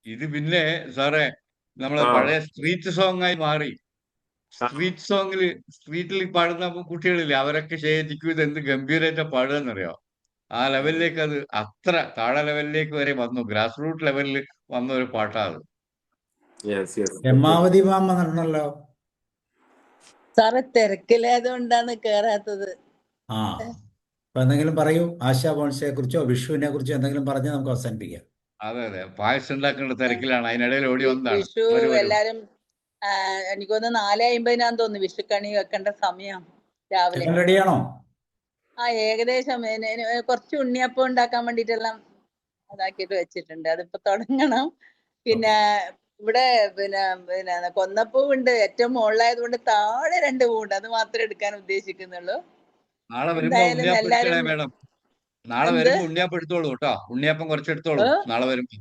E: ഇത് പിന്നെ സാറേ നമ്മളെ
K: ആ
E: പഴയ സ്ട്രീറ്റ് സോങ് ആയി മാറി. സ്ട്രീറ്റ് സോങ്ങില് സ്ട്രീറ്റിൽ പാടുന്ന കുട്ടികളില്ലേ, അവരൊക്കെ ശേഖരിക്കും ഇത് എന്ത് ഗംഭീരമായിട്ട് പാടുകയെന്നറിയോ. ആ ലെവലിലേക്ക് അത് അത്ര താഴെ ലെവലിലേക്ക് വരെ വന്നു, ഗ്രാസ് റൂട്ട് ലെവലിൽ വന്ന ഒരു പാട്ടാണ് അത്.
K: Yes yes.
A: രമാവതി മാമ നടണല്ലോ.
N: സാറെ തിരക്കിലായതുകൊണ്ടാണ് കേറാത്തത്.
A: ആ, അപ്പൊ എന്തെങ്കിലും പറയൂ. ആശാ ഭോൺസയെ കുറിച്ചോ വിഷുവിനെ കുറിച്ചോ എന്തെങ്കിലും പറഞ്ഞ് നമുക്ക് അവസാനിപ്പിക്കാം.
E: അതെ അതെ, പായസം ഉണ്ടാക്കേണ്ട തിരക്കിലാണ്, അതിനിടയിൽ ഓടി വന്നതാണ്.
N: വിഷു
E: വരൂ വരൂ.
N: എല്ലാരും എനിക്കൊന്ന് 4:50 തോന്നുന്നു വിഷുക്കണി വെക്കേണ്ട സമയം രാവിലെ.
A: ചേട്ടൻ റെഡിയാണോ?
N: ആ ഏകദേശം കുറച്ച് ഉണ്ണിയപ്പം ഉണ്ടാക്കാൻ വേണ്ടിട്ടെല്ലാം അതാക്കിയിട്ട് വെച്ചിട്ടുണ്ട്. അതിപ്പോ തുടങ്ങണം. പിന്നെ ഇവിടെ പിന്നെ കൊന്നപ്പൂവുണ്ട്, ഏറ്റവും മുകളിലായത് കൊണ്ട് താഴെ 2 പൂവുണ്ട്. അത് മാത്രമേ എടുക്കാൻ ഉദ്ദേശിക്കുന്നുള്ളൂ.
E: നാളെ വരുമ്പോ
N: എന്തായാലും
E: ഉണ്ണിയപ്പം എടുക്കണേ
N: എല്ലാരും
E: മേഡം. നാളെ
N: എന്ത്
E: വരുമ്പോ ഉണ്ണിയപ്പം എടുത്തോളൂ കേട്ടോ. ഉണ്ണിയപ്പം കുറച്ചെടുത്തോളൂ നാളെ വരുമ്പോ.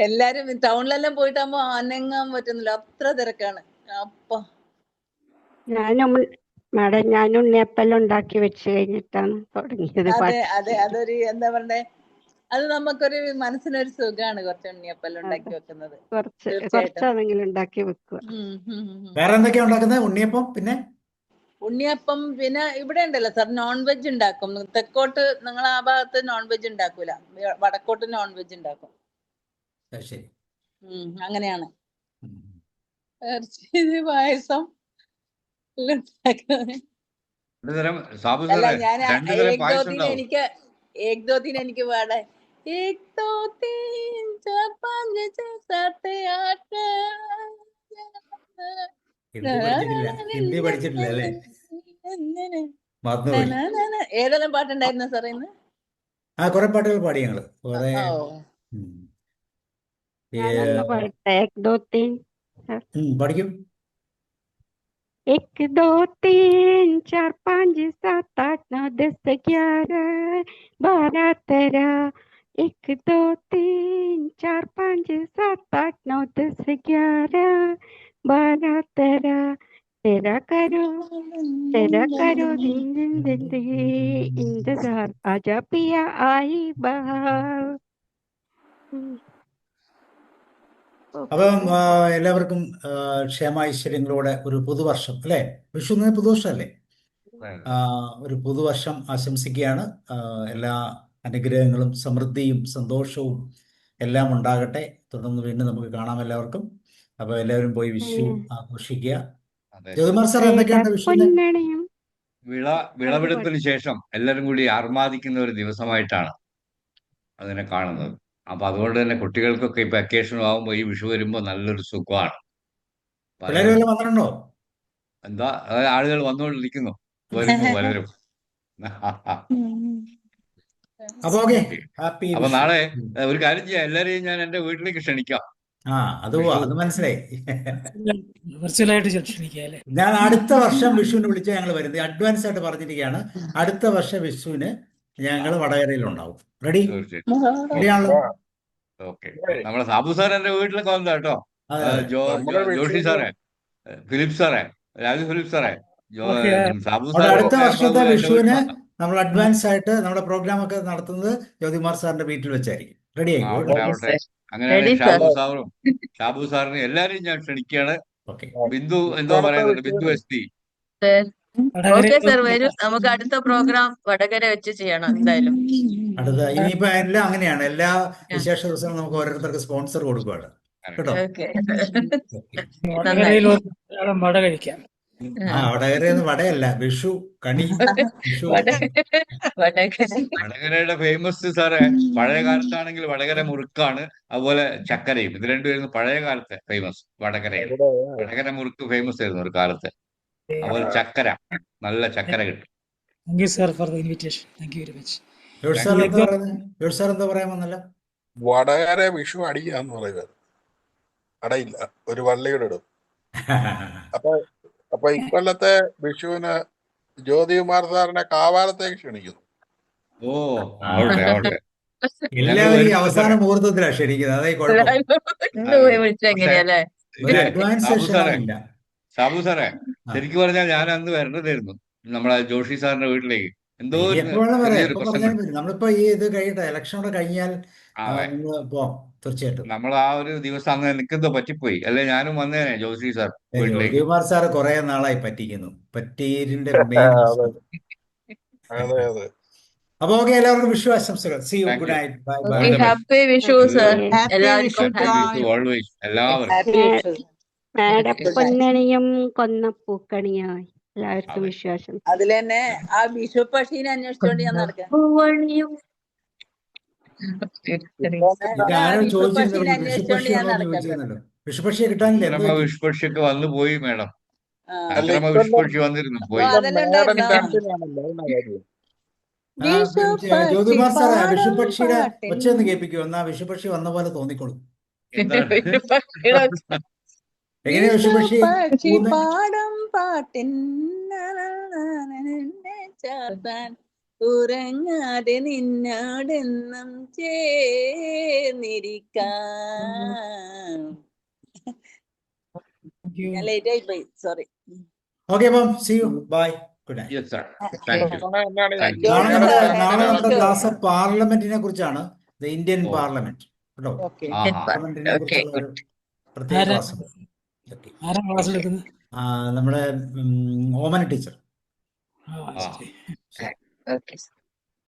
N: എല്ലാരും ടൗണിലെല്ലാം പോയിട്ടാകുമ്പോ അനങ്ങാൻ പറ്റുന്നില്ല, അത്ര തിരക്കാണ്. അപ്പൊ
C: മാഡം ഞാൻ ഉണ്ണിയപ്പെല്ലാം ഉണ്ടാക്കി വെച്ച് കഴിഞ്ഞിട്ടാണ് തുടങ്ങിയത്
N: അതെ
C: പാട്ട്.
N: അതെ, അതൊരു എന്താ പറഞ്ഞേ, അത് നമുക്കൊരു മനസ്സിനൊരു സുഖമാണ് കുറച്ച് ഉണ്ണിയപ്പെല്ലാം ഉണ്ടാക്കി വെക്കുന്നത്. തീർച്ചയായിട്ടും.
C: കുറച്ചാണെങ്കിലും ഉണ്ടാക്കി വെക്കുക.
A: വേറെ എന്തൊക്കെയാ ഉണ്ടാക്കുന്നത്? ഉണ്ണിയപ്പം, പിന്നെ
N: ഉണ്ണിയപ്പം, പിന്നെ ഇവിടെ ഉണ്ടല്ലോ സാർ നോൺ വെജ് ഉണ്ടാക്കും. തെക്കോട്ട് നിങ്ങൾ ആ ഭാഗത്ത് നോൺ വെജ് ഉണ്ടാക്കൂല, വടക്കോട്ട് നോൺ വെജ് ഉണ്ടാക്കും.
A: ശരി.
N: അങ്ങനെയാണ്. ഇറച്ചി പായസം എല്ലാം ഉണ്ടാക്കുന്നത്.
E: സാബു
N: അല്ല,
E: സാറേ
N: ഞാൻ
E: രണ്ടു തരം പായസം ഉണ്ടാവും.
N: एक दो तीन എനിക്ക് പാടാ. 1 2 3 4 5 6 7 8
A: ഹിന്ദി പഠിച്ചിട്ടില്ല അല്ലേ? മറന്നുപോയി.
N: ഏതെല്ലാം പാട്ടുണ്ടായിരുന്നു സാറേ ഇന്ന്?
A: ആ, കുറെ പാട്ടുകൾ പാടി ഞങ്ങള്. കുറെ
C: ഞാനൊന്ന് പാടട്ടെ? 1 2 3
A: പഠിക്കും.
C: 1 2 3 4 5 7 8 9 10 11 12 13 1 2 3 4 5 7 8 9 10 11 12 13 तेरा करो दिन दिन जिंदगी इंतजार आजा पिया आई बहार.
A: അപ്പം എല്ലാവർക്കും ക്ഷേമ ഐശ്വര്യങ്ങളോടെ ഒരു പുതുവർഷം അല്ലേ? വിഷു പുതുവർഷം അല്ലേ? ഒരു പുതുവർഷം ആശംസിക്കുകയാണ്. എല്ലാ അനുഗ്രഹങ്ങളും സമൃദ്ധിയും സന്തോഷവും എല്ലാം ഉണ്ടാകട്ടെ. തുടർന്ന് വീണ്ടും നമുക്ക് കാണാം എല്ലാവർക്കും. അപ്പൊ എല്ലാവരും പോയി വിഷു ആഘോഷിക്കുക. ജ്യോതികുമാർ സാർ എന്തൊക്കെയാണ് വിഷുവിന്?
E: വിളവെടുപ്പിന് ശേഷം എല്ലാവരും കൂടി ആർമാദിക്കുന്ന ഒരു ദിവസമായിട്ടാണ് അതിനെ കാണുന്നത്. അപ്പൊ അതുകൊണ്ട് തന്നെ കുട്ടികൾക്കൊക്കെ ഇപ്പൊ വെക്കേഷനും ആകുമ്പോ ഈ വിഷു വരുമ്പോ നല്ലൊരു സുഖമാണ്. എന്താ ആളുകൾ വന്നുകൊണ്ടിരിക്കുന്നു, വരുന്നു പലരും. അപ്പൊ നാളെ ഒരു കാര്യം ചെയ്യാം, എല്ലാരെയും ഞാൻ എന്റെ വീട്ടിലേക്ക് ക്ഷണിക്കാം.
A: അത് മനസ്സിലായി.
M: വെർച്വലായിട്ട് ക്ഷണിക്കാം.
A: ഞാൻ അടുത്ത വർഷം വിഷുവിന് വിളിച്ചാൽ ഞങ്ങൾ വരുന്നത് അഡ്വാൻസ് ആയിട്ട് പറഞ്ഞിരിക്കുകയാണ്. അടുത്ത വർഷം വിഷുവിന് ഞങ്ങൾ വടകരയിൽ ഉണ്ടാവും. റെഡിയാണല്ലോ?
E: ഓക്കെ. നമ്മളെ സാബു സാർ എന്റെ വീട്ടിലൊക്കെ വന്നോ കേട്ടോ. ജോഷി സാറേ, ഫിലിപ്പ് സാറേ, രാജു ഫിലിപ്പ് സാറേ, സാബു സാർ.
A: അടുത്ത വർഷത്തെ വിഷുവിന് നമ്മൾ അഡ്വാൻസ് ആയിട്ട് നമ്മുടെ പ്രോഗ്രാം ഒക്കെ നടത്തുന്നത് ജ്യോതികുമാർ സാറിന്റെ വീട്ടിൽ വെച്ചായിരിക്കും. റെഡി
E: ആയിക്കോട്ടെ. അങ്ങനെ ഷാബു സാറിന് എല്ലാരെയും ഞാൻ ക്ഷണിക്കുകയാണ്. ബിന്ദു എന്തോ പറയുന്നുണ്ട്, ബിന്ദു എസ്.
J: ഓക്കെ സാർ, വരും. നമുക്ക് അടുത്ത പ്രോഗ്രാം വടകര വെച്ച് ചെയ്യണം എന്തായാലും.
A: ഇനിയിപ്പോ എല്ലാം അങ്ങനെയാണ്, എല്ലാ വിശേഷ ദിവസവും നമുക്ക് ഓരോരുത്തർക്ക് സ്പോൺസർ കൊടുക്കുകയാണ് കേട്ടോ.
M: വട കഴിക്കാം.
A: വടകരയെന്ന് വടയല്ല, വിഷു കണി.
E: വടകരയുടെ ഫേമസ് സാറേ, പഴയ കാലത്താണെങ്കിൽ വടകര മുറുക്കാണ്, അതുപോലെ ചക്കരയും. ഇത് രണ്ടുപേരും പഴയ കാലത്തെ ഫേമസ്. വടകര മുറുക്ക് ഫേമസ് ആയിരുന്നു ഒരു കാലത്ത്. അതുപോലെ ചക്കര, നല്ല ചക്കര കിട്ടും.
M: Thank you sir for the invitation. Thank you very much.
L: Vadakara Vishu അടിയാന്ന് പറയുന്നത് അടയില്ല, ഒരു വള്ളിയുടെ ഇടും. അപ്പൊ ഇക്കൊല്ലത്തെ വിഷുവിന് ജ്യോതികുമാർ സാറിനെ കാവാലത്തേക്ക് ക്ഷണിക്കുന്നു.
A: എല്ലാവരും ഈ
E: വരുന്നുണ്ട്
A: അവസാന
E: സാറേ.
A: മുഹൂർത്തത്തിലാണ് ക്ഷണിക്കുന്നത്, അതേ കുഴപ്പം.
J: ഇന്ന് പോയി വിളിച്ചെങ്ങനെയല്ലേ?
A: ഒരു അഡ്വാൻസ്
E: സാബു സാറേ,
A: ക്ഷണമില്ല.
E: സാബു സാറേ,
A: ആ,
E: ശരിക്കും പറഞ്ഞാൽ ഞാൻ അന്ന് വരേണ്ടതായിരുന്നു നമ്മളെ ജോഷി സാറിന്റെ വീട്ടിലേക്ക്. എന്തോ
A: ഇനി
E: ഒരു
A: എപ്പോ വേണം പറയാം,
E: ചെറിയൊരു
A: എപ്പോ
E: പ്രശ്നം
A: പറഞ്ഞാലും
E: കൊണ്ട്.
A: മതി. നമ്മളിപ്പോ ഈ ഇത് കഴിയട്ടെ, ഇലക്ഷനോടെ കഴിഞ്ഞാൽ
E: അതെ,
A: ഒന്ന് പോവാം തീർച്ചയായിട്ടും.
E: നമ്മൾ ആ ഒരു ദിവസം അന്ന് നിൽക്കുന്നത് പറ്റിപ്പോയി, അല്ലെ ഞാനും വന്നേനെ ജോഷി സാർ വീട്ടിലേക്ക്.
A: ജ്യോതികുമാർ സാറ് കുറെ നാളായി പറ്റിക്കുന്നു, പറ്റീരിന്റെ മെയിൻ
L: അതെ അതെ അതെ.
A: അപ്പൊ ഓക്കെ, എല്ലാവർക്കും വിഷു ആശംസകൾ. See you,
E: thank
A: good
E: you.
A: Night, bye
E: all
A: bye.
E: The best.
J: Happy Vishu sir,
D: happy Vishu
J: എല്ലാവർക്കും
E: ഹാപ്പി വിഷു ഓൾവേസ് എല്ലാവർക്കും.
N: ഹാപ്പി വിഷു.
C: മേടപ്പൊന്നണിയും കൊന്നപ്പൂക്കണിയായി എല്ലാവർക്കും
E: അതെ,
C: വിശ്വാസം.
N: അതിൽ തന്നെ ആ വിഷു പക്ഷീനെ അന്വേഷിച്ചോണ്ട് ഞാൻ നടക്കാം.
J: പൂവണിയും
A: ഇത് ആരോ
N: വിഷു
A: ചോദിച്ചിരുന്നു,
N: പക്ഷീനെ
A: വിഷു
N: അന്വേഷിച്ചോണ്ട്
A: പക്ഷി
N: ഞാൻ
A: ഉണ്ടോ എന്ന്
N: നടക്കാം.
A: ചോദിച്ചിരുന്നല്ലോ. വിഷുപക്ഷിയെ കിട്ടാനില്ല, എന്ത്
E: ചന്ദ്രമ
A: പറ്റി?
E: വിഷ്പക്ഷിയൊക്കെ വന്നു പോയി മേഡം.
N: ആ
L: അല്ല
E: ചന്ദ്രമ
L: ഇക്കൊല്ലം
E: വിഷ്പക്ഷി വന്നിരുന്നു പോയി.
N: അതെല്ലാം
L: മേടൻ
N: ഉണ്ടായിരുന്നോ?
L: രണ്ടിനാണല്ലോ, എന്നാ കാര്യം?
N: വിഷു പക്ഷി
A: ജ്യോതികുമാർ സാറേ,
N: പാടും
A: വിഷുപക്ഷിയുടെ
N: പാട്ടിൻ
A: ഒച്ച ഒന്ന് കേൾപ്പിക്കുമോ? എന്നാ വിഷുപക്ഷി വന്ന പോലെ തോന്നിക്കോളും.
E: എന്താണ്
A: എങ്ങനെയാ
N: വിഷു
A: വിഷുപക്ഷി
N: പക്ഷി
A: പോകുന്നത്?
N: പാടും പാട്ടിൻ ചാർത്താൻ ഉറങ്ങാതെ നിന്നോടെന്നും ചേർന്നിരിക്കാം. ഞാൻ ലേറ്റ് ആയി പോയി, സോറി.
A: ഓക്കെ, അപ്പം see you, bye, good night.
E: Yes sir, thank you, thank you.
N: Joshi sir
A: നാളെ നമ്മുടെ
N: വിഷു.
A: ക്ലാസ് പാർലമെന്റിനെ കുറിച്ചാണ്, ദ ഇന്ത്യൻ
E: ഓ,
A: പാർലമെന്റ് കേട്ടോ.
N: ഓക്കെ.
E: ആഹാ,
A: പാർലമെന്റിനെ
J: ഓക്കെ,
A: കുറിച്ചുള്ള ഒരു പ്രത്യേക
M: ആരാ
A: ക്ലാസ്.
M: ആരാ ക്ലാസ് എടുക്കുന്നത്?
A: നമ്മുടെ ഓമന ടീച്ചർ.
M: ആ
E: ആ.
M: ശരി.
J: ഓക്കെ.